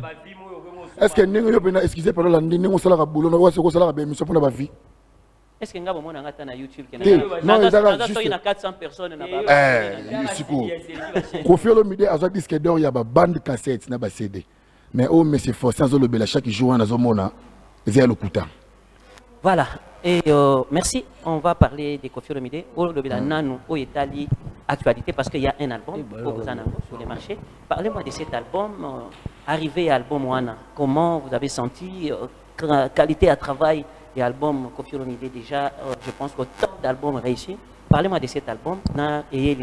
Est-ce que ningo yo pena excusez par la ningo sala ka boulot na wase ko sala ka be mission pour ba vie.
Est-ce que ngabo mona ngata na YouTube
non, ils ont
juste 400 personnes na ba.
Misiko. Kofi Olomide azo disque d'or ya ba bande cassette na ba CD. Mais oh mais c'est forcé azo le bela chaque jour na zo mona. Eza le kuta.
Voilà. Et merci. On va parler de Kofi Olomide. Olomide nanu au Italie actualité parce qu'il y a un album sur les marchés. Parlez-moi de cet album. Arrivé à album Wana. Comment vous avez senti qualité à travail et album Kofi Olomide déjà. Je pense qu'au top d'album réussi. Parlez-moi de cet album. Et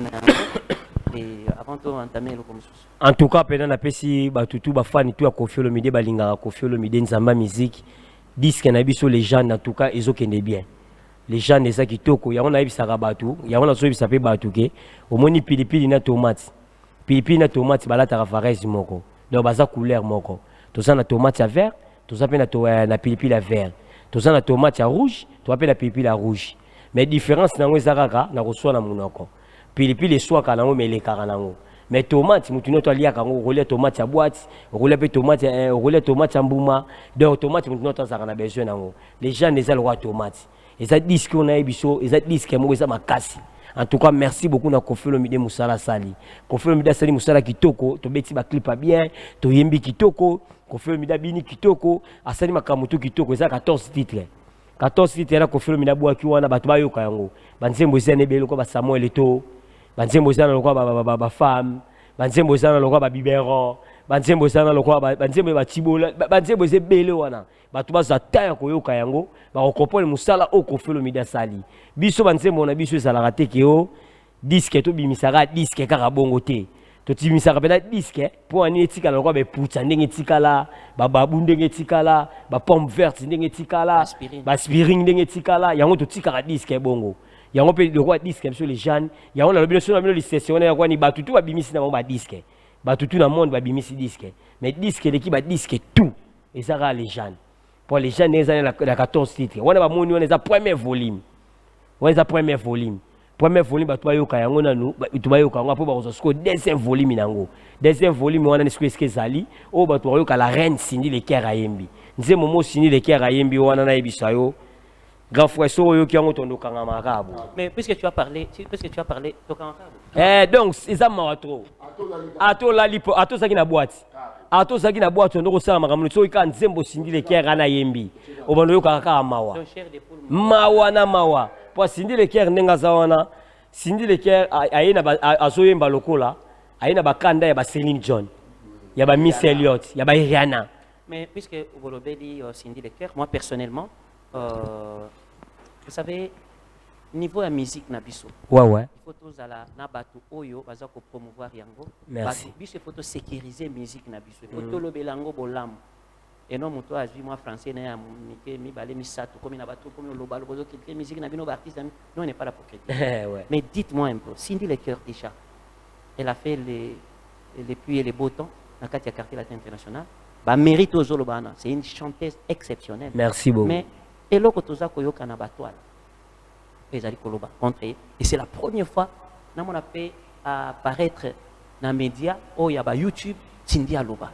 avant tout entamer le comme
en tout cas, pendant la pesi batutu ba fan tout à Kofi Olomide balinga Kofi Olomide nzamba musique. Disque na biso les gens en tout cas ils ont kende bien les gens les ça qui toko ya on a bisaka batu ya on a so bisape batu ke au moni pilipili na tomate balata ka farese moko donc baza couleur moko to ça na tomate à vert to ça pe na pilipili à vert to ça na tomate à rouge to pe na pilipili à rouge mais différence nango ezaka na koswa na munoko pilipili soit kana ngo meleka nango mais tomate mutu noto aliaka ngo rouler tomate à boîte rouler pe tomate à mbuma donc tomate mutu noto azaka na besoin nango les gens les a le roi tomate et ça disque on a biso et ça disque mo ça makasi en tout cas merci beaucoup na Kofi Olomide musala sali Kofi Olomide sali musala kitoko to beti ba clip bien to yembi kitoko Kofi Olomide bini kitoko asali makamutu kitoko ça 14 titres là Kofi Olomide boaki wana batu bayoka yango banzembo zene belo ko ba Samuel Eto'o banzembo zana lokwa ba femme banzembo zana lokwa ba biberon banzembo zana lokwa banzembo ba tibola banzembo ze bele wana batu baza taya koyoka yango ba kokopole musala o Kofi Olomide sali biso banzembo na biso ezalaka te ke o disque to bimisaka disque kaka bongo te to timisaka pena disque po ani etikala lokwa be putsa ndenge etikala ba babu ndenge etikala ba pomme verte ndenge etikala ba aspirine ndenge etikala yango to tikaka disque bongo yango pe le roi disque monsieur les jeunes yango na lobi so na bino lisesione ya kwa ni batutu babimisi na ba disque batutu na monde babimisi disque mais disque leki ba disque tout et ça les jeunes pour les jeunes les années la 14 titres on a ba moni on est à premier volume batu bayoka yango nanu batu bayoka yango po ba kozo deuxième volume nango deuxième volume wana nisiko eske zali o batu bayoka la reine Cindy Leker ayembi nze momo Cindy Leker ayembi wana na ebisa yo grand frère so qui ont tondo kanga marabu.
Mais puisque tu as parlé to kanga marabu.
Donc c'est ça trop. Ato la lipo ato zaki na boîte. Ato zaki na boîte ndo ko sala makambo so ka nzembo Cindy Leker ana yembi. Obando yo kaka mawa. Mawa na mawa. Po Cindy Leker ndenga zawana. Cindy Leker ayena azoyemba lokola. Ayena bakanda ya ba Celine John. Ya ba Miss Elliott, ya ba Rihanna.
Mais puisque vous l'avez dit Cindy Leker, moi personnellement vous savez, niveau de la musique nabiso.
Ouais.
Il faut tous ala na batu oyo baza ko promouvoir yango.
Merci.
Biso faut sécuriser musique nabiso. Il faut to lobelango bolam. Et non moto a moi français na ya mi balé mi sato comme na batu comme lo balo bozo qui musique na bino artiste non on n'est pas là pour critiquer.
Ouais.
Mais dites-moi un peu, Cindy Leker déjà. Elle a fait les pluies et les beaux temps dans le quartier latin international. Ba mérite aux Zolobana, c'est une chanteuse exceptionnelle.
Merci beaucoup.
Mais et là, quand on a koyoka na batoile, ezali koloba contre et c'est la première fois na mon appel à apparaître dans les médias ou ya ba YouTube Cindy aloba.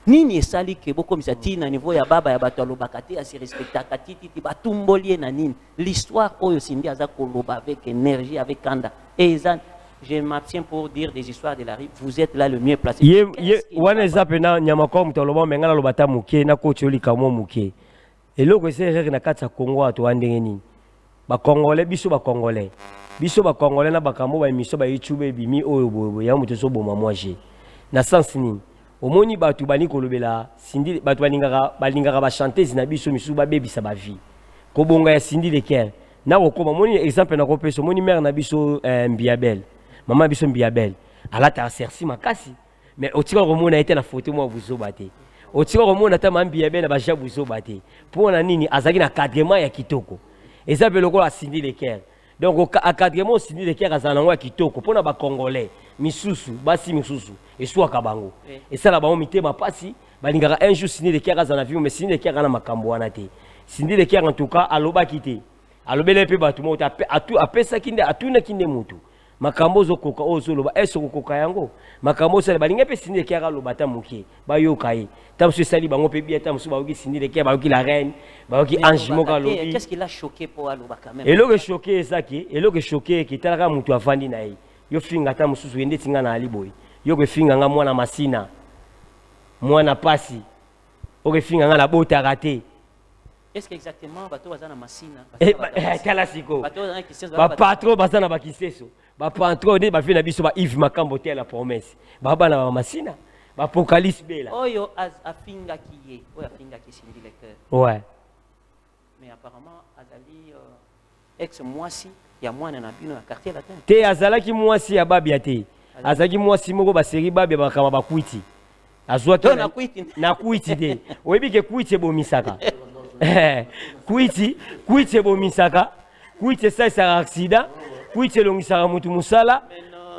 Nini esali ke boko misati na niveau ya baba ya bato aloba kati ya se respectaka titi batumbolie na nini. L'histoire oyo Cindy aza koloba avec énergie avec kanda. Et je m'abstiens pour dire des histoires de la rue. Vous êtes là le mieux placé.
Wana ezapena nyamakom toloba mengana lobata muke na coach oli kamo muke. Et là, c'est vrai que na kati ya Congo atu andenge nini. Ba Congolais biso ba Congolais na bakambo ba émission ba YouTube bimi oyo boyo ya muto so boma moaje. Na sens nini. Omoni batu bani kolobela Cindy batu balingaka ba chanteuse na biso misu ba bebisa ba vie. Ko bonga ya Cindy Leker na kokoma moni exemple na kopesa moni mère na biso Mbiabel maman biso Mbiabel alata sersi makasi mais otika komona ete na photo mo buzoba te otika komona ta Mbiabel na baja buzoba te pona nini azaki na cadrement ya kitoko exemple lokola asindi le cœur donc acadrement asindi le cœur azana ngo ya kitoko pona ba congolais misusu basi misusu eswaka bango esala bango mitema pasi balingaka un jour sindi le cœur azana vie mais sindi le cœur na makambo wana te sindi le cœur en tout cas aloba kité alobele pe batu mo apesa kinde atuna kinde mutu makambo zo koka ozo loba eso koka yango makambo sala balinga pe sindi le cœur aloba ta mukie bayoka yi tam se sali bango pe bien tam su baoki sindi le cœur baoki la reine baoki ange moka lobi
qu'est-ce qui l'a choqué pour aloba quand même
et lo que choqué ezaki et lo que choqué ki talaka mutu afandi na yi yo finga ta mususu yende tinga na aliboy yo ke finga nga mwana masina mwana pasi o ke finga nga la bota raté.
Est-ce qu'exactement bateau bazana masina
kala siko
bateau bazana kiseso
ba patro bazana ba kiseso ba patro ne ba fina biso ba Yves Makambo te la promesse ba bana ba masina ba apocalypse bela
oyo afinga kiye oyo afinga kisindi le cœur
ouais
mais apparemment azali ex mwasi ya mwana na bino ya quartier latin
te azalaki mwasi ya babia te azalaki mwasi moko ba série babia ba kama ba kwiti azwaki na kwiti te oyebi ke kwiti bomisaka kwiti bomisaka kwiti sa accident kwiti longisaka mutu musala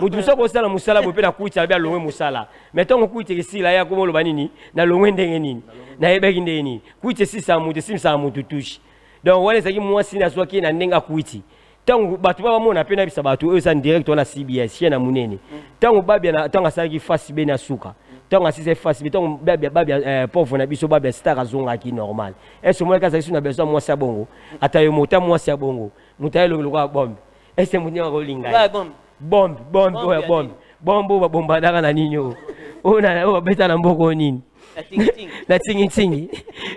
mutu musala kosala musala bope na kwiti abia longwe musala metongo kwiti kisila ya komo loba nini na longwe ndenge nini na yebeki ndenge nini kwiti sisa mutu simsa mutu tushi donc wale zaki mwasi na zwaki na ndenga kwiti tango batu baba mona pena bisa batu eux en direct na CBS chez na munene tango babia na tango asaki face be na suka tango asise face be tango babia pauvre na biso babia star azonga ki normal est-ce moi kaza isu na besoin moi sa bongo ata yo mota moi sa bongo mutaelo lokwa bombe est-ce munya rolinga bombe bomba daka na ninyo ona o beta na mboko nini na tingi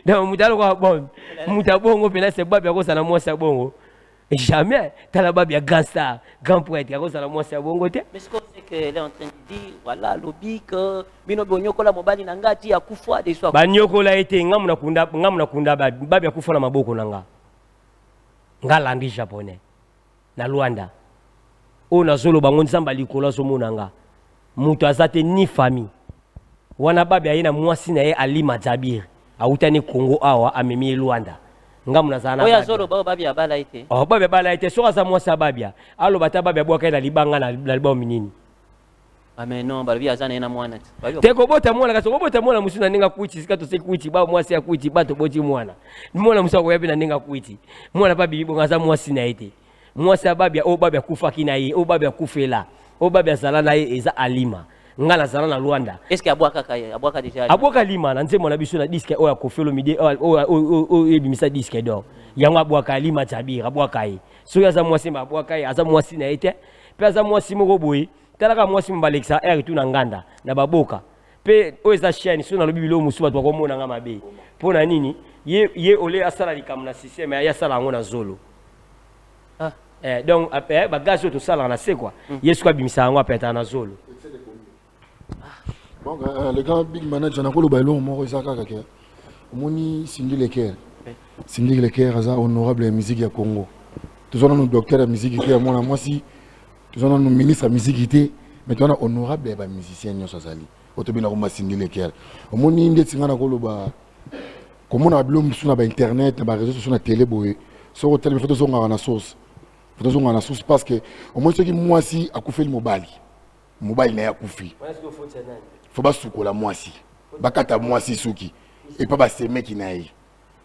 donc mutalo kwa bombe mutabongo pena se babia ko sana moi sa bongo jamais tala babia grand star grand poète ya ko sana moi sa bongo te
mais ce qu'on sait que elle est en train de dire voilà lobby que bino bonyokola mobali na ngati ya kufa de soi
banyokola ete ngamuna kunda babia kufa na maboko nanga ngalandi japonais na Luanda ona zolo bango nzamba likola so monanga mutu azate ni famille wana babia yena mwasi na ye alima Jabir autani Congo awa amemi Luanda ngamuna zana
oya zolo ba babia bala ite
babia bala ite so za mwasi babia alo bata babia bwaka na libanga na liba minini
mais non ba bia zana ina mwana
teko bota mwana kaso bota mwana musuna ninga kuichi sikato se kuichi ba mwasi ya kuichi bato boti mwana mwana musako yapi na ninga kuichi mwana babi bonga za mwasi na ite mwasi babia o babia kufa kina ye o babia kufela o babia zala na ye eza alima ngala zala na Luanda
est-ce que abwaka déjà
abwaka lima na nzemo na biso na disque o ya kofelo midi o ebimisa disque d'or yango abwaka lima Jabir abwaka ye so ya za mwasi abwaka ye aza mwasi na ite pe aza mwasi moko boye talaka mwasi mbalexa air tu na nganda na baboka pe o eza chaîne so na lobi bilo musu bato komona nga mabe pona nini ye ole asala likam na système ya sala ngo na zolo donc après bagage to sala na c'est quoi yesu kwa bimisa ngo apeta na zolo.
Bon, le grand big manager n'a pas le ballon, moi, ça kaka ke. Moni Cindy Leker. Cindy Leker a honorable musique ya Congo. Tous on a nos docteurs de musique qui moi si tous on a nos ministres de musique qui mais tu on a honorable ba musicien nyo sazali. Otobina ko Cindy Leker. Moni ndé tingana ko lo ba comme on a blum sur na internet, na réseaux sociaux na télé boy. Sur hôtel photo zonga na source. Photo zonga na source parce que au moins ce qui moi si a coufé le mobile. Mobile na ya koufi. Faut pas soukola moi si bakata moi si suki et pas baseme qui naï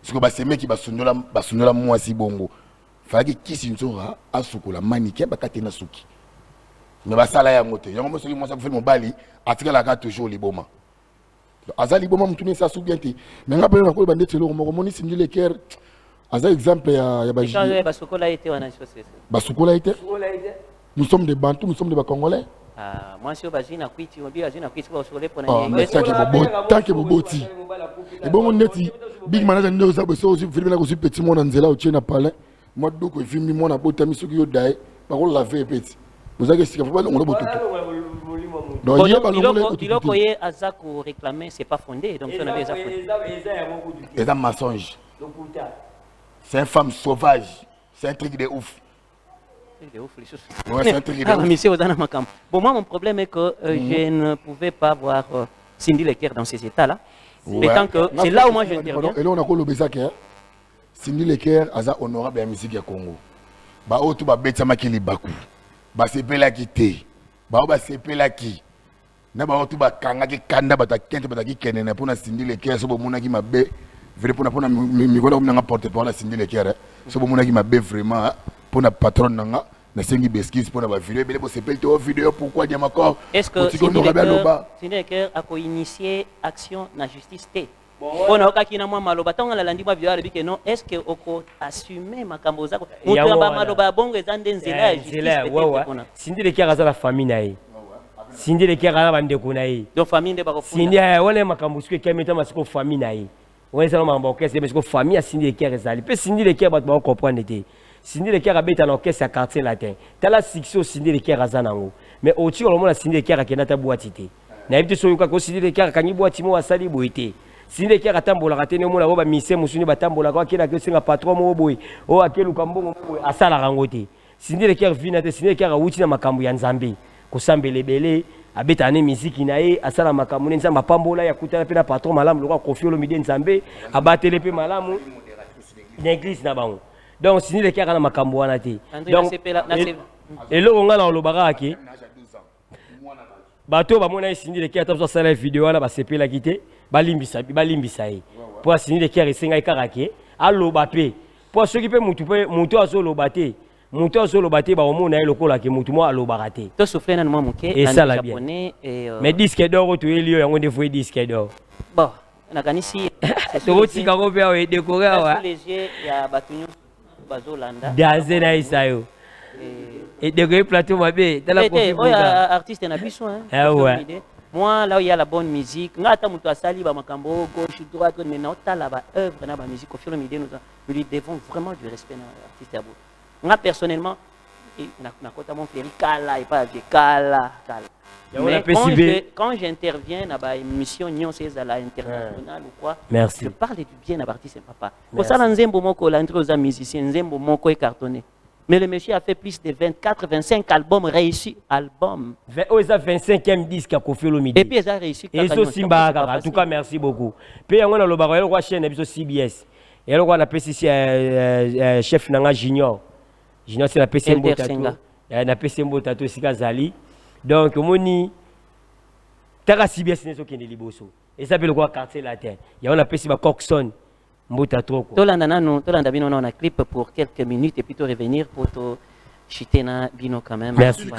ce que baseme qui basundola moi si bongo fallait que kisi nzora a soukola manike bakata na suki mais basala ya ngote yango mo soki moi ça fait mon bali atika la carte toujours liboma azali liboma mutune ça sou bien te mais ngapela na ko bande telo mo moni Cindy Leker aza exemple ya baji
basukola été wana chose
basukola été nous sommes des Bantous nous sommes des Congolais.
Moi si obazina kwiti obi azina kwiti ba sole pona
tant que boboti et bon neti big manager ndo za boso aussi filmer na ko petit mon nzela o tchena palais moi doko filmer mon na bota miso ki yo dai ba ko laver petit vous avez sika pas on le boto
donc il a koye azako réclamer c'est pas fondé donc on avait ça
et ça mensonge c'est une femme sauvage C'est un truc de ouf.
C'est ouf, les choses.
Ouais, c'est un truc de
Ah,
ouf.
monsieur Ozana Makam. Bon, moi, mon problème est que je ne pouvais pas voir Cindy Lecker dans ces états-là.
Ouais.
Étant que c'est là où moi j'interviens.
Et là, on a quoi le Bézak, Cindy Lecker, aza honorable à la musique du Congo. Bah, oh, tout va bêter ma qui li bakou. Bah, c'est pela qui té. Bah, bah, c'est pela qui. Na ba tout ba kanga ki kanda ba ta kente ba ta ki kenene pour na Cindy Lecker, so bo mona ki mabe. Vrai pour na mi ko na porte parole Cindy Lecker. So bo mona ki mabe vraiment pour na patron nanga. Na sengi beskis pour na ba vidéo. Bele bo c'est pelto vidéo pourquoi dia makor.
Est-ce que Cindy Lecker a co-initié action na justice T? On a qui na moi maloba tant la landi ba viola bike non est-ce que oko assumer makambo zako mutu ba maloba bongo ezande nzela justice
ouais Cindy Lecker aza la famille nae Cindy Lecker aza bandeko nae
donc famille nde ba ko
Cindy wala makambo suke kemeta masiko famille nae on ça mamba orchestre mais famille ya Cindy Lecker ezali pe Cindy Lecker ba ba comprendre te Cindy Lecker abeta na orchestre ya quartier latin tala succès Cindy Lecker aza nango mais oti ko mona Cindy Lecker akena ta boîte te na ebite so yuka ko Cindy Lecker kanyi boîte mo asali boite Cindy Lecker atambola katene mona ba mise musuni batambola kwa kina ke singa patron mo boy o akelu kambongo boy asala rangote Cindy Lecker vina te Cindy Lecker awuti na makambo ya Nzambe ko sambele belé abeta ne musique nae asala makambo nzamba pambola ya kutana pe na patron malamu lokwa Koffi Olomide Nzambe abatele pe malamu na église na bango donc Cindy Lecker na makambo wana te donc eloko ngana olobaka ke bato bamona Cindy Lecker ta sala vidéo wana ba sepela kité balimbisa ye po Cindy Lecker esenga ekarake aloba pe po soki pe mutu azoloba te mutu azoloba te baomona ye lokola ke mutu mo alobaka te
to souffler na moi moke
en
japonais et
mais disque d'or to elio yango nde foi disque d'or
bon na kanisi
to tika ko pe o décorer wa
les yeux ya batunyo bazolanda
danser na isayo et décorer plateau mabe tala ko
artiste na biso hein
ah ouais.
Moi, là où il y a la bonne musique, nous gauche, droite, mais nous avons la œuvre, la musique, au fur et à mesure, nous lui devons vraiment du respect à l'artiste. Moi, personnellement, quand j'interviens dans une émission internationale ou quoi, je parle du bien de l'artiste, papa. Pour ça, nous musicien, nous cartonné. Mais le monsieur a fait plus de 24-25 albums réussis. Albums.
Oh, ça 25e disque à Koffi Olomide.
Et puis, il a réussi.
Et ça, Simba, en tout cas, merci beaucoup. Puis, on a le barreau, on a chaîne CBS. Et on a PC chef Nanga Junior. Junior, c'est la PC Mbotato. On a PC Mbotato, c'est Zali. Donc, on a Tara CBS, c'est ce qui est liboso. Et ça s'appelle quoi, quartier latin. Et on a PC Coxon.
Tolanda bino on a clip pour quelques minutes et puis te revenir pour te chiter na bino quand même.
Merci.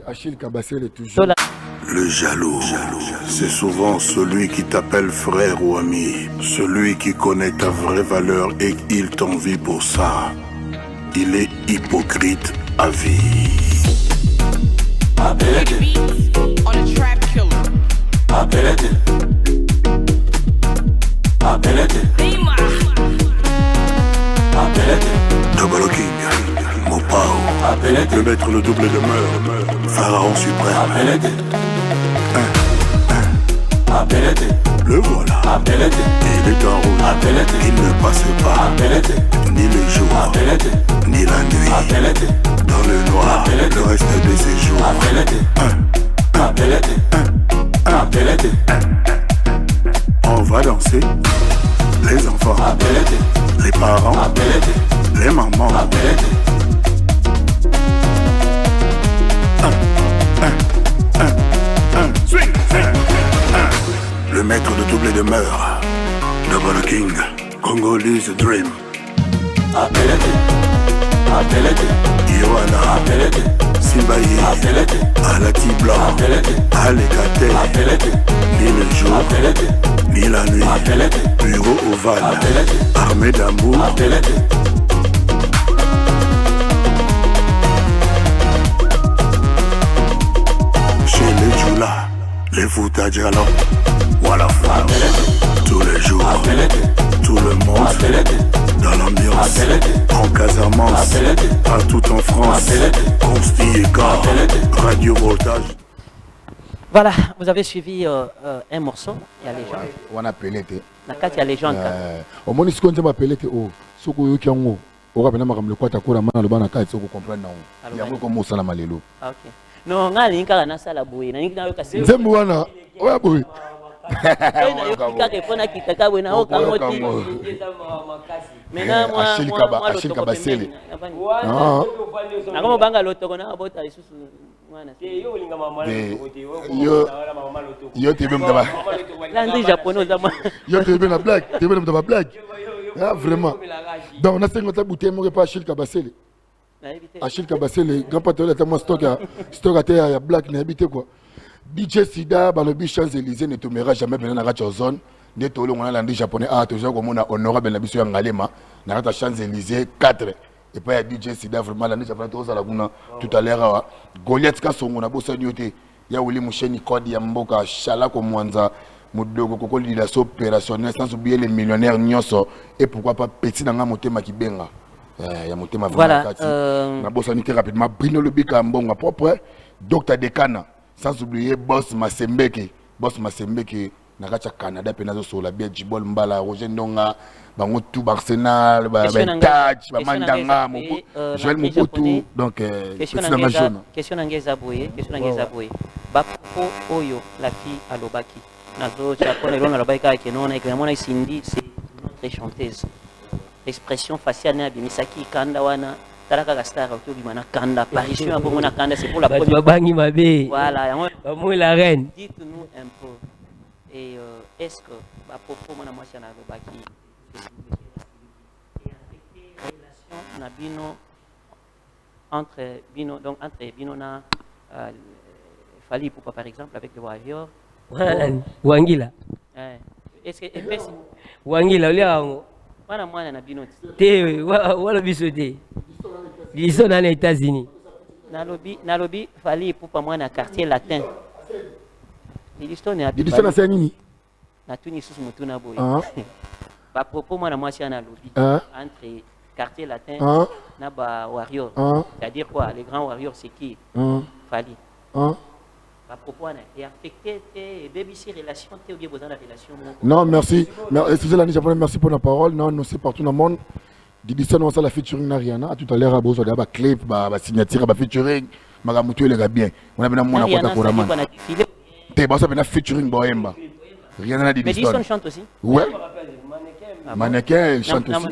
Achille Kabassel est toujours.
Le jaloux, c'est souvent celui qui t'appelle frère ou ami, celui qui connaît ta vraie valeur et il t'envie pour ça. Il est hypocrite à vie. Double King, Mopao, le maître le double demeure, Pharaon suprême. Le voilà, il est en rouge, il ne passe pas, ni le jour, ni la nuit, dans le noir, le reste de ses jours. On va danser, les enfants, les parents, les mamans. Le maître de double demeure, Double King, Congolese Dream. Yohana, Simbaye, Alati Blanc, Alekate, ni le jour, ni la nuit, bureau ovale, armée d'amour. Chez les Djoula, les Fouta Djalo, voilà femme, tous les jours, tout le monde, dans l'ambiance, en Casamance, partout en France, Consti et Corps, Radio Voltage.
Voilà, vous avez suivi un morceau, il y a les gens.
On a appelé.
La carte, il y a les gens.
Au moins, ce qu'on a appelé, oh, ce qu'on a oka pena makambo kwata kura mana lo bana kati soko comprendre na yango ko mosala malelo
OK non ngali nkaka na sala boye na ngi na yo kasi
nzembo wana oya boye
na yo kaka pona kitaka boye na o kamoti mena moi
Achille Kabasele
na komo banga lotoko na bota isusu mwana
yo te bem taba
Landry japonais za
yo te bem na blague te bem taba blague ah vraiment donc on a 50 bouteilles mo pas Achille Kabasele Achille Kabasele grand patron de moi stock à terre ya black na habité quoi DJ Sida balobi Champs-Élysées ne tombera jamais pendant la radio zone ne tolo ngana Landry japonais ah toujours comme on a honorable na biso ya ngalema na radio Champs-Élysées 4 et pas ya DJ Sida vraiment Landry japonais to sala kuna tout à l'heure Goliath ka songo na bosa nyote ya wuli musheni code ya mboka shala ko mwanza mudogo koko lila so opérationnel sans oublier les millionnaires nyonso et pourquoi pas petit na nga motema kibenga ya motema
voilà
na bosa nité rapidement Bruno Lobika mbonga propre Dr Dekana sans oublier boss Masembeke na kacha Canada pe nazo sola bien Jibol Mbala Roger Ndonga bango tout Arsenal ba Touch ba Mandanga Joël Mobutu donc
question ngeza boye ba po oyo la fille alobaki nazo chakona lona alobaki ka non na mona Cindy c'est une très chanteuse l'expression faciale na bimisaki kanda wana talaka ka star autour du mana kanda apparition ya bongo na kanda c'est pour la
première bangi mabe
voilà yango
moi la reine
dites-nous un peu et est-ce que ba popo mona mwasi na alobaki relation na bino entre bino na Fally Ipupa par exemple avec le Warrior
Wangila
est-ce que
Wangila oliango
wana mwana na bino
te wala biso te biso na États-Unis
nalobi Fally Ipupa mwana quartier latin l'histoire
na c'est nini
na tuni susu mutuna boy ba propos mwana mwasi na lobi entre quartier latin na ba Warrior c'est-à-dire quoi les grands Warriors c'est qui Fally à propos et affecté et baby si relation ou bien besoin de relation
non merci excusez la japonais merci pour la parole non c'est partout dans le monde Didison on ça la featuring na Rihanna tout à l'heure bozo da ba clip ba signature ba featuring magamutu le bien on a bien mona kota koraman te ba ça bien featuring boemba Rihanna na Didison
Didison chante aussi
ouais mannequin chante aussi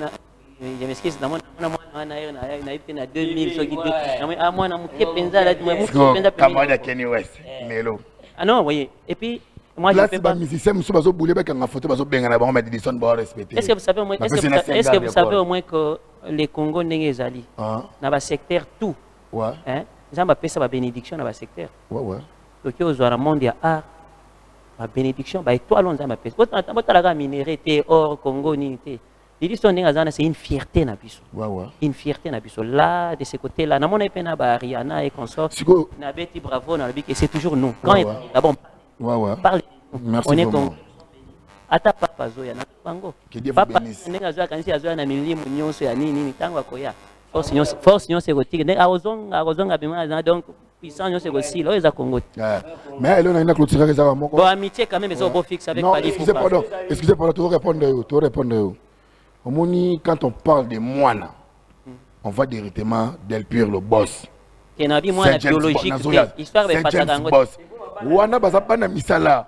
je m'excuse na na 2000 so guide na mwana muke penza la muke
penza Kenny West Melo
ah non voyez et puis moi je peux pas
musicien muso bazo boule ba kanga photo bazo benga na bango mais Didison ba respecter
est-ce que vous savez au moins que les Congo ndenge ezali na ba secteur tout
ouais
hein nzamba pesa ba bénédiction na ba secteur
ouais
donc aux ara monde ya art ba bénédiction ba étoile nzamba pesa botala ka minéré te or Congo ni te Didison ndenge azana c'est une fierté na biso une fierté na biso là de ce côté là na mona epena ba Rihanna et consort na beti bravo na bi que c'est toujours nous quand d'abord parle on est comme ata papa zoya na bango papa ndenge azoya kanisi azoya na milimu nyonso ya nini tango akoya force nyonso ekotiki ndenge akozonga bima donc puissance nyonso ekosila oyo eza Congo
mais elle on a une clôture ezaka moko
bon amitié quand même eza beau fixe avec Fally Ipupa
excusez pardon tu répondre Omoni, quand on parle de Moana, on voit directement Del Pire le boss.
Kenabi Moana biologique, histoire de
Patagango. Wana bazapa na misala.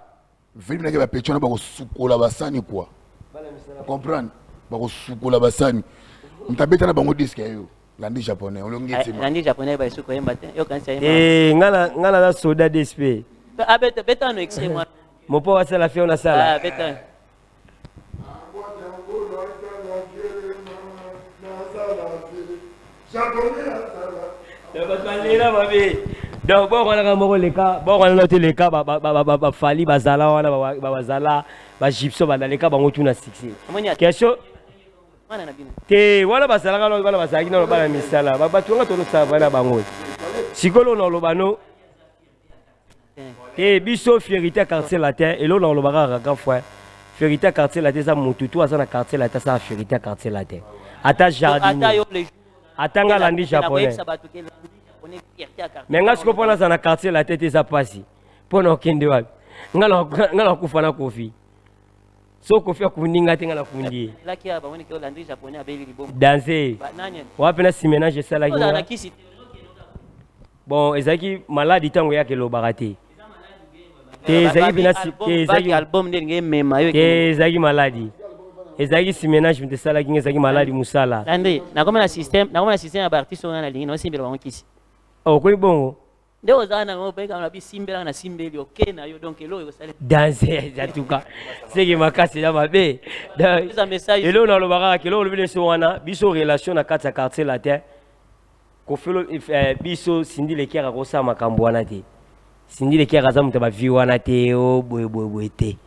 Vini na pétion ba ko sukola basani quoi. Comprendre? Ba ko sukola basani. Mtabeta na bango disque yo. Landry japonais, on l'ongeti.
Landry japonais ba suko yemba te. Yo kanisa
yemba. Ngala la soda d'SP.
Ah beta no extrait moi.
Mon pote c'est la fille on a ça là.
Ah beta.
Donc bon on a moko les cas bon on a noté les cas ba Fally bazala wana bazala ba gypso ba les cas bango tuna succès question te wala bazala wala bazaki na ba misala ba tunga to sa bana bango sikolo no lobano te biso fierité quartier latin et lo na lobaka grand frère fierité quartier latin ça mututu asa na quartier latin ça fierité quartier latin ata jardin atanga Landry japonais mais nga siko pona za na quartier latin eza pasi pona okende wapi ngala kufana kofi So Kofi akuninga tenga na fundi.
Là qui a ba woni que Landry japonais a beli libom.
Danser.
Ba nani.
Wapi na si ménage ça la
Oza na
kinga.
kisi.
Bon, ezaki malade tango yake lo barate. Te ezaki bina si te ezaki
album ndenge mema yo.
te ezaki malade. Ezaki si ménage mte sala kinga ezaki malade musala.
Landry, na comme na système ya ba artiste on na lingi no simbela bango kisi.
Oh, koni bongo.
Nde ozana ngo pe kana bi simbela na simbeli OK na yo donc elo yo sale.
Danser en tout cas. C'est que makasi na mabe.
Un message.
Elo na lo baraka kelo lo bile so wana biso relation na kati ya quartier latin. Kofelo biso sindi le kera kosa makambo wana te. Sindi le kera za muta ba vi wana te o boye te.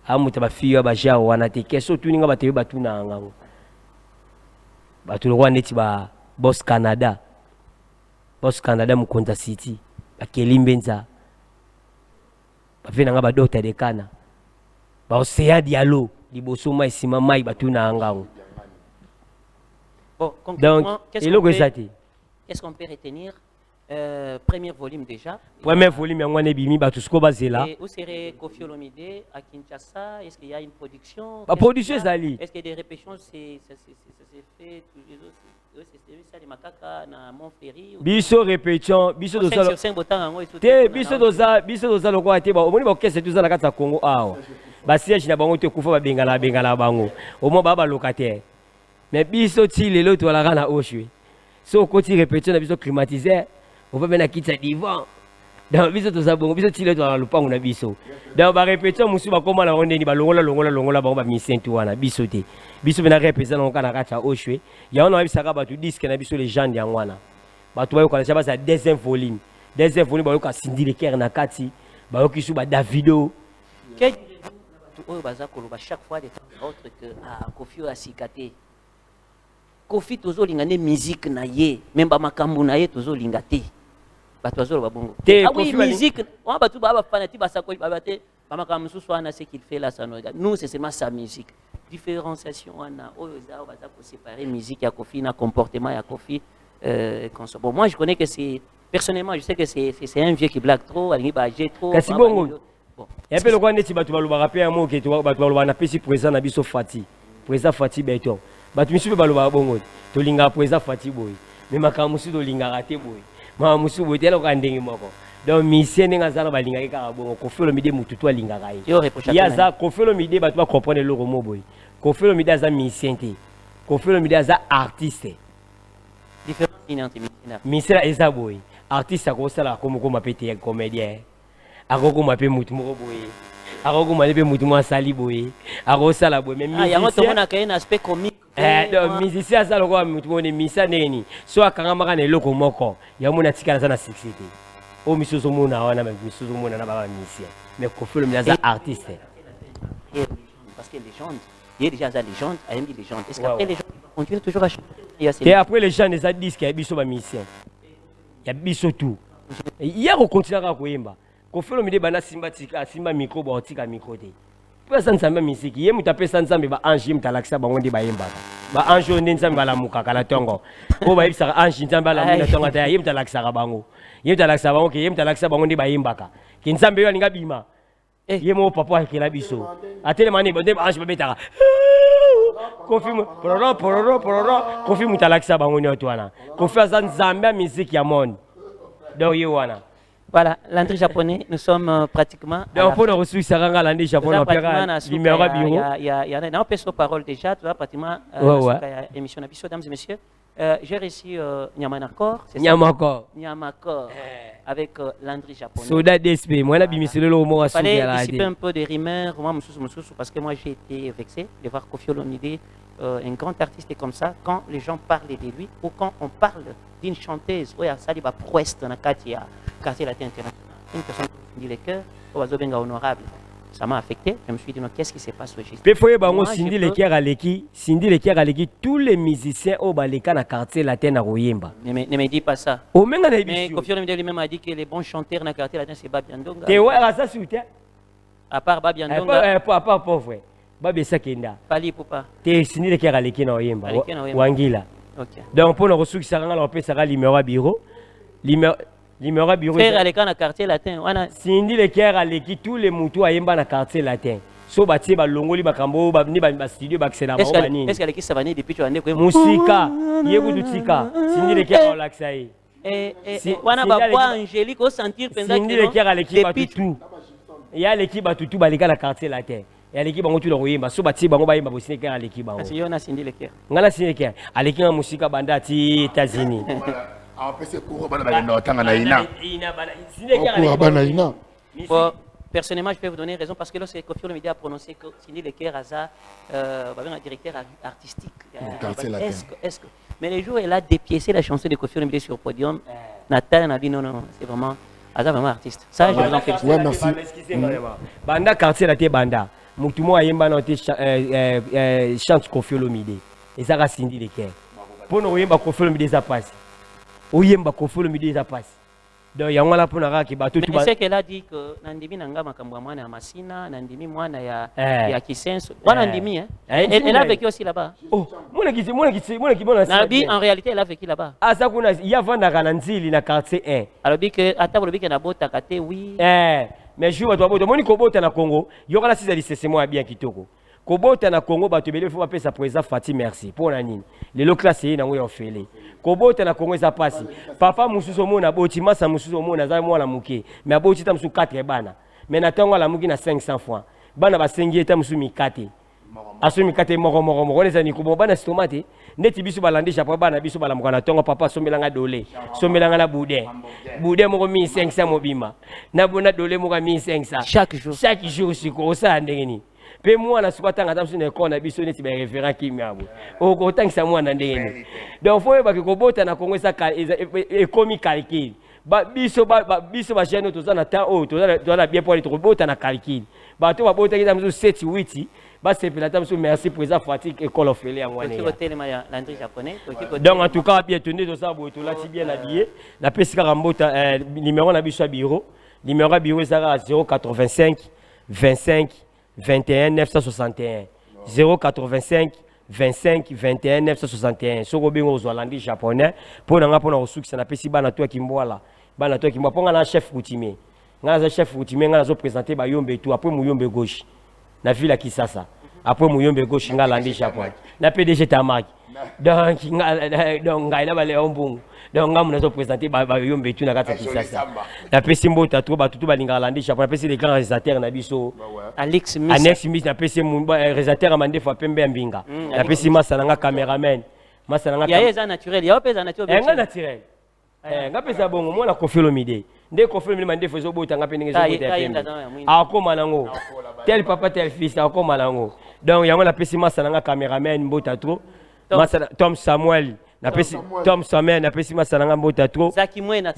Amuta ba fi ba ja wana te. Keso tuninga ba te ba tuna ngango. Ba tu lo neti ba Boss Canada. Boss Canada mu Konza City. Ba Kelimbenza. Ba vena nga ba dota de kana. Ba Osea Diallo liboso mai sima mai ba tuna ngango.
Bon,
Donc,
qu'est-ce qu'on peut retenir? Premier volume déjà.
Premier volume, il y a tout ce qu'on va là.
Où serait Kofi Olomide à Kinshasa? Est-ce qu'il y a une production?
La production, c'est ali.
Est-ce que des répétitions, c'est fait tous les autres? C'est des macaques na Montferry?
Biso répétition, biso dosa. Biso dosa le quoi te ba. Omoni ba kese tout ça na kata Congo awa. Ba siège na bango te kufa ba bengala bango. Au moins ba locataire. Mais biso ti lelo to la na oshwe. So côté répétition na biso climatiseur, on va mettre kitsa divan. Dans biso to sa bongo biso ti lelo to la lupango na biso. Dans ba répétition musu ba koma na onde ni ba longola ba misien tu wana biso te. Biso bena répétition na kana kata oshwe. Ya on a bisaka ba tu disque na biso les gens ya wana. Ba to ba ko na chaba sa deuxième volume. Deuxième volume ba yo ka Cindy le Caire na kati. Ba yo kisu ba Davido.
Quel oyo baza koloba chaque fois de temps autre que Kofi a sikaté. Kofi tozo lingane musique na ye, même ba makambu na ye tozo lingate. Ba tozo ba bongo. Ah oui, musique, on ba tout ba fanatique ba sakoli ba te, ba makambu souswana ce qu'il fait là ça nous regarde. Nous c'est seulement sa musique. Différenciation wana oyo za ba za ko séparer musique ya Kofi na comportement ya Kofi bon moi je connais que c'est personnellement je sais que c'est un vieux qui blague trop, il ba j'ai trop.
Kasi bongo. Bon. Et puis le quoi neti ba tu ba lo ba rapper un mot que tu ba lo ba na pesi présent na biso Fati. Présent Fati beton. Batu misupe baloba bongo to linga poeza Fati boy mais makamusu to linga raté boy ma musu boy telo ka ndenge moko donc mission nga zana balinga ka bongo Kofi Olomide mutu to linga kai ya za Kofi Olomide batu ba comprendre le romo boy Kofi Olomide za mission te Kofi Olomide za artiste
différence entre
mission eza boy artiste ko sala comme pété comédien akoko mape mutu moko boy akoko malepe mutu mo sali boy akoko sala boy mais
musicien to mona ka un aspect comique.
Donc musicien ça le quoi mutu mo ne misa neni so akanga maka na eloko moko ya mona tikala sana sexité o misozo mona wana mais misozo mona na ba musicien mais Kofi Olomide za artiste
parce que légende il y a déjà za légende a une légende est-ce qu'après les gens continuent toujours à chanter
et après les gens des disques ya biso ba musicien ya biso tout il y a continuer à koyemba Kofi Olomide bana simba micro ba otika micro te pesa nzambe misiki ye muta pesa nzambe ba ange mutalakisa bango ndi bayembaka ba ange ndi nzambe bala mukaka la tongo ko ba yebisa ange nzambe bala muna tongo ta ye mutalakisa bango ye mutalakisa bango ke ye mutalakisa bango ndi bayembaka ke nzambe yo alinga bima ye mo papa akela biso atele mani bonde ange babetaka Kofi pororo Kofi mutalakisa bango ni otwana Kofi azan nzambe misiki ya monde donc ye wana.
Voilà, l'entrée japonais, nous sommes pratiquement.
Donc, pour nous reçu Saranga, l'entrée japonais, numéro bureau.
Il y a un peu de parole déjà, tu vois, pratiquement. Émission d'Abisso, mesdames et messieurs. J'ai reçu Nyamanakor. Nyamakor. Avec l'entrée japonais.
Soda DSP, moi, la bimisile le mot à
souffler. Il fallait dissiper un peu de rumeurs, moi, parce que moi, j'ai été vexé de voir Kofi Olomide, un grand artiste comme ça, quand les gens parlent de lui, ou quand on parle d'une chanteuse, ouais, ça dit, prouesse dans la Katia. Quartier latin international. Une personne qui dit les cœurs, honorable. Ça m'a affecté. Je me suis dit, non, qu'est-ce qui se passe au juste?
Cindy le Caire à l'équipe, tous les musiciens au Baleka dans quartier latin à Royemba.
Ne me dis pas ça. Mais Kofi Olomide lui-même a dit que les bons chanteurs dans le quartier latin, c'est Babi Andonga.
Tu vois, ça soutient.
À part Babi Andonga.
À part pauvre. Babi Sakenda.
Pali Poupa.
Tu Cindy le Caire à l'équipe dans Royemba. Wangila.
Ok.
Donc, pour nous ressources, ça rend l'opé, ça rend l'immédiat bureau. Bureau
frère à l'écart dans quartier latin.
Cindy le Caire à l'équipe tous les moutons à Yemba dans quartier latin. so batie balongoli bakambo ni ba studio bakisela bango banini
est-ce qu'elle qui savani depuis tu as né
musika yebudu tika Cindy Leker olaxa yi
wana babwa Angélique au sentir penza
Cindy Leker aleki batutu ya leki batutu balika na quartier latin ya leki bango tu lo yemba so batie bango bayemba bosine Leker aleki bango
si yona Cindy Leker
ngala Cindy Leker aleki na musika banda ti États-Unis
personnellement, je peux vous donner raison parce que lorsque Kofi Olomide a prononcé que Cindy Leker a un directeur artistique. Est-ce que mais les jours elle a dépiécé la chanson de Kofi Olomide sur le podium, Nathan a dit non, c'est vraiment artiste. Ça, je vous en félicite.
Ouais, merci.
Banda quartier la banda. Mutumo ayemba na chante Kofi Olomide. Et ça Cindy Leker. Pour nous yemba Kofi Olomide ça passe. Oyemba Kofi Olomide ça passe. Donc il y a un peu de qui bateau.
Mais c'est qu'elle a dit que Nandimi nanga makambo mwana ya Masina, Nandimi mwana ya Kisenso. Wana Nandimi hein. Elle a vécu aussi là-bas.
Oh, moi qui bon
Nabi en réalité elle a vécu là-bas.
Ah ça kuna il y a vanda kananzili na quartier 1.
Alors dit que atabo bika na bota kate oui.
Mais je vois toi bota moni ko bota na Congo, yokala sisa lisese moi bien kitoko. Ko bota na Congo bato bele faut appeler sa président Fati merci pour na nini. Le classé na ngoyo fele. Kobota na Congo eza pasi papa mususu mona boti masa mususu mona za mwana muke mais aboti ta musu 4 bana mais na tango la muki na 500 francs bana ba sengi eta musu mikate aso mikate moko neza ni kubo bana stomate ndeti biso balandi japo bana biso balamuka na tango papa somelanga dole somelanga na bude moko 1500 mobima na bona dole moko 1500 chaque jour siko sa ndengeni pe moi na sukatanga tamsu na ekona biso neti ba référent kimabo oko tangisa mwana ndenge donc faut ba kobota na Congo esa ekomi calcul ba biso ba jeune to za na temps o to za bien pour être bota na calcul ba to ba bota kita mzu 7 8 ba sepela tamsu merci président Fatik école ofele ya mwana donc en tout cas bien tenu to ça bo to la bien habillé na pesika rambota numéro na biso bureau numéro bureau ça 085 25 21 961 085 25 21 961 soko bingo ozwalandi japonais pour nga pona osukisa na pesi bana to kimboala ponga na chef coutumier nga chef coutumier nga zo présenter ba yombe tout après muyombe gauche na ville ki sasa après muyombe gauche nga landi japonais na PDG Tamaki donc nga ina bale ombungu donc nga munazo présenter ba yombe tout na kata ki sasa na pesi mbota to ba tutu balinga landi japonais pesi les grands réalisateurs na biso
Alex
Miss na pesi réalisateur amande fois pembe mbinga na pesi masa nga cameraman masa nga
ya eza naturel ya pesa naturel
nga naturel nga pesa bongo mona Kofi Olomide nde Kofi Olomide mande fezo bota nga penenge zo bota pembe akoma nango tel papa tel fils akoma nango donc yango na pesi masa nga cameraman mbota trop masa Tom Samuel na pesi Tom Samuel na pesi masa nga mbota trop
Zaki Mwena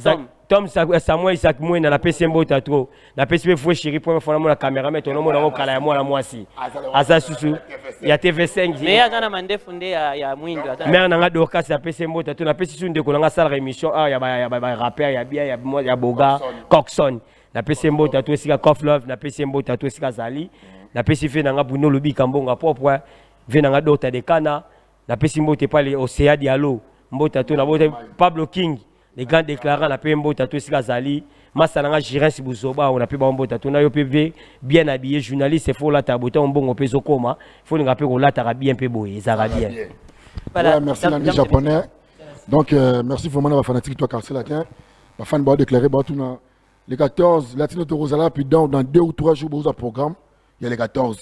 Tom Samuel Isaac Mwena na pesi mbota trop na pesi be fou chéri pour faire mon cameraman to no mona kala ya mwana mwasi asa susu ya TV5
mais ya na mande funde ya mwindo ata
mais na nga doka sa pesi mbota trop na pesi sunde ko nga sala émission ya ba rapper ya bien ya boga Coxon na pesi mbota trop sika Coff Love na pesi mbota trop sika Zali na pesi fe na nga Buno Lobi Kambonga propre ve na nga Dota de Kana na pesi mbote pale Océa Diallo mbota to na bote Pablo King les grands déclarants na pe mbota to sika Zali masalanga Jirens Buzoba on a pe ba mbota to na yo PV bien habillé journaliste faut la tabota mbongo peso koma faut nga pe ko la tara bien pe boye ezara bien
voilà merci l'ami japonais donc merci vraiment la fanatique toi Quartier Latin la fan ba déclarer ba tout na les 14 Latino to Rosala puis dans 2 ou 3 jours au programme il y a les 14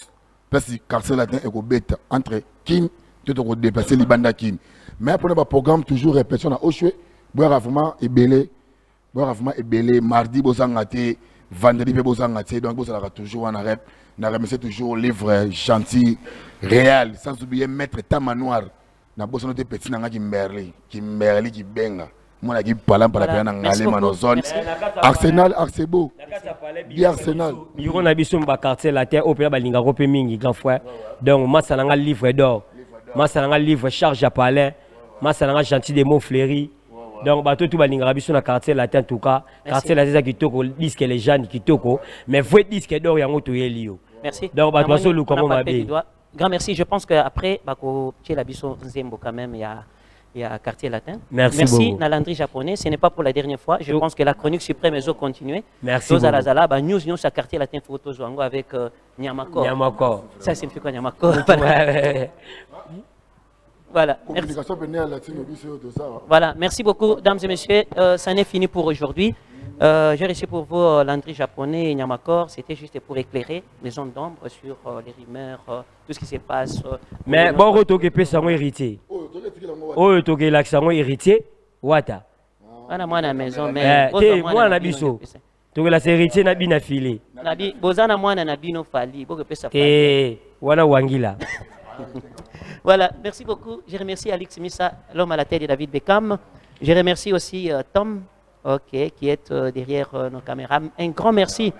parce que Quartier Latin et ko bête entre King tout au dépasser les bandes King mais pour le programme toujours répétition à Oshwe boire vraiment et belé mardi bozangate vendredi bozangate donc vous allez toujours en arrêt na remercier toujours livre gentil réel sans oublier maître Tamanoir na bossa note petit nanga Kimberly qui benga mona ki pala para na ngale manozone Arsenal Arcebo bi Arsenal
biro na biso mba quartier la terre opela balinga ko pe mingi grand frère donc massa nanga livre d'or massa nanga livre charge à palais massa nanga gentil des mots fleuris donc bato tout balinga biso na quartier la terre en tout cas quartier la terre kitoko disque les jeunes kitoko mais vrai disque d'or yango to yelio
merci
donc bato solo comment mabe
grand merci je pense que après bako chez la biso Nzembo quand même il y a et à Quartier Latin.
Merci beaucoup.
na Landry japonais. Ce n'est pas pour la dernière fois. Je pense que la chronique suprême est continuer.
Merci
beaucoup.
beaucoup.
News à Quartier Latin photo avec Nyamakor.
Nyamakor.
Ça signifie quoi Nyamakor? Voilà. Merci. Voilà. Merci beaucoup, dames et messieurs. Ça n'est fini pour aujourd'hui. J'ai reçu pour vous Landry japonais et Nyamakor. C'était juste pour éclairer les zones d'ombre sur les rumeurs, tout ce qui se passe.
Mais bon, retour que ça héritier. Oh, tu es l'accent héritier. Wata.
Voilà, moi, à la maison, mais.
Moi, na biso. Tu es la héritier na bina filé.
Nabi, bozana moi na bino fali. Boke pesa fali.
Eh, wana wangila.
Voilà, merci beaucoup. Je remercie Alex Missa, l'homme à la tête de David Beckham. Je remercie aussi Tom, qui est derrière nos caméras. Un grand merci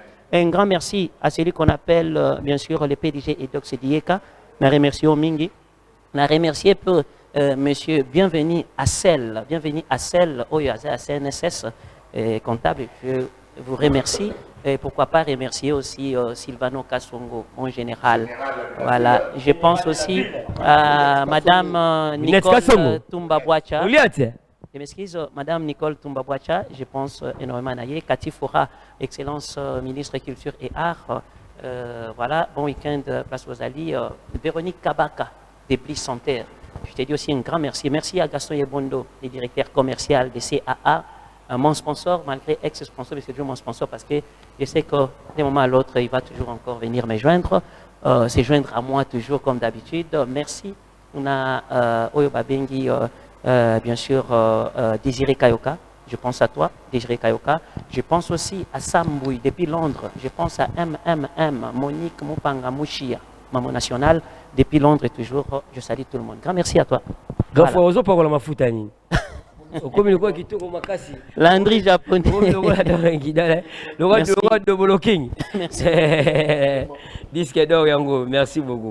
à celui qu'on appelle, bien sûr, le PDG Edox Dieka. Je remercie Mingi. Je remercie peu monsieur Bienvenu à Celle, à CNSS comptable. Je vous remercie. Et pourquoi pas remercier aussi Silvano Kassongo en général. Voilà. Je pense aussi à Madame Nicole Tumbabwacha. Je m'excuse, Madame Nicole Tumbabwacha. Je pense énormément à elle. Cathy Fora, Excellence ministre Culture et Arts. Voilà. Bon week-end, Place Rosalie. Véronique Kabaka, des Plis Santerre. Je te dis aussi un grand merci. Merci à Gaston Yebondo, le directeur commercial de CAA. Mon sponsor, malgré ex-sponsor, mais c'est toujours mon sponsor parce que je sais que d'un moment à l'autre, il va toujours encore venir me joindre, se joindre à moi toujours comme d'habitude. Merci. On a Oyo Babengi, bien sûr, Désiré Kayoka. Je pense à toi, Désiré Kayoka. Je pense aussi à Sambouy depuis Londres. Je pense à MMM, Monique Mupanga Mouchia, Maman National. Depuis Londres, toujours, je salue tout le monde. Grand merci à toi. Landry japonais.
Merci. Disque d'or, Yango. Merci beaucoup.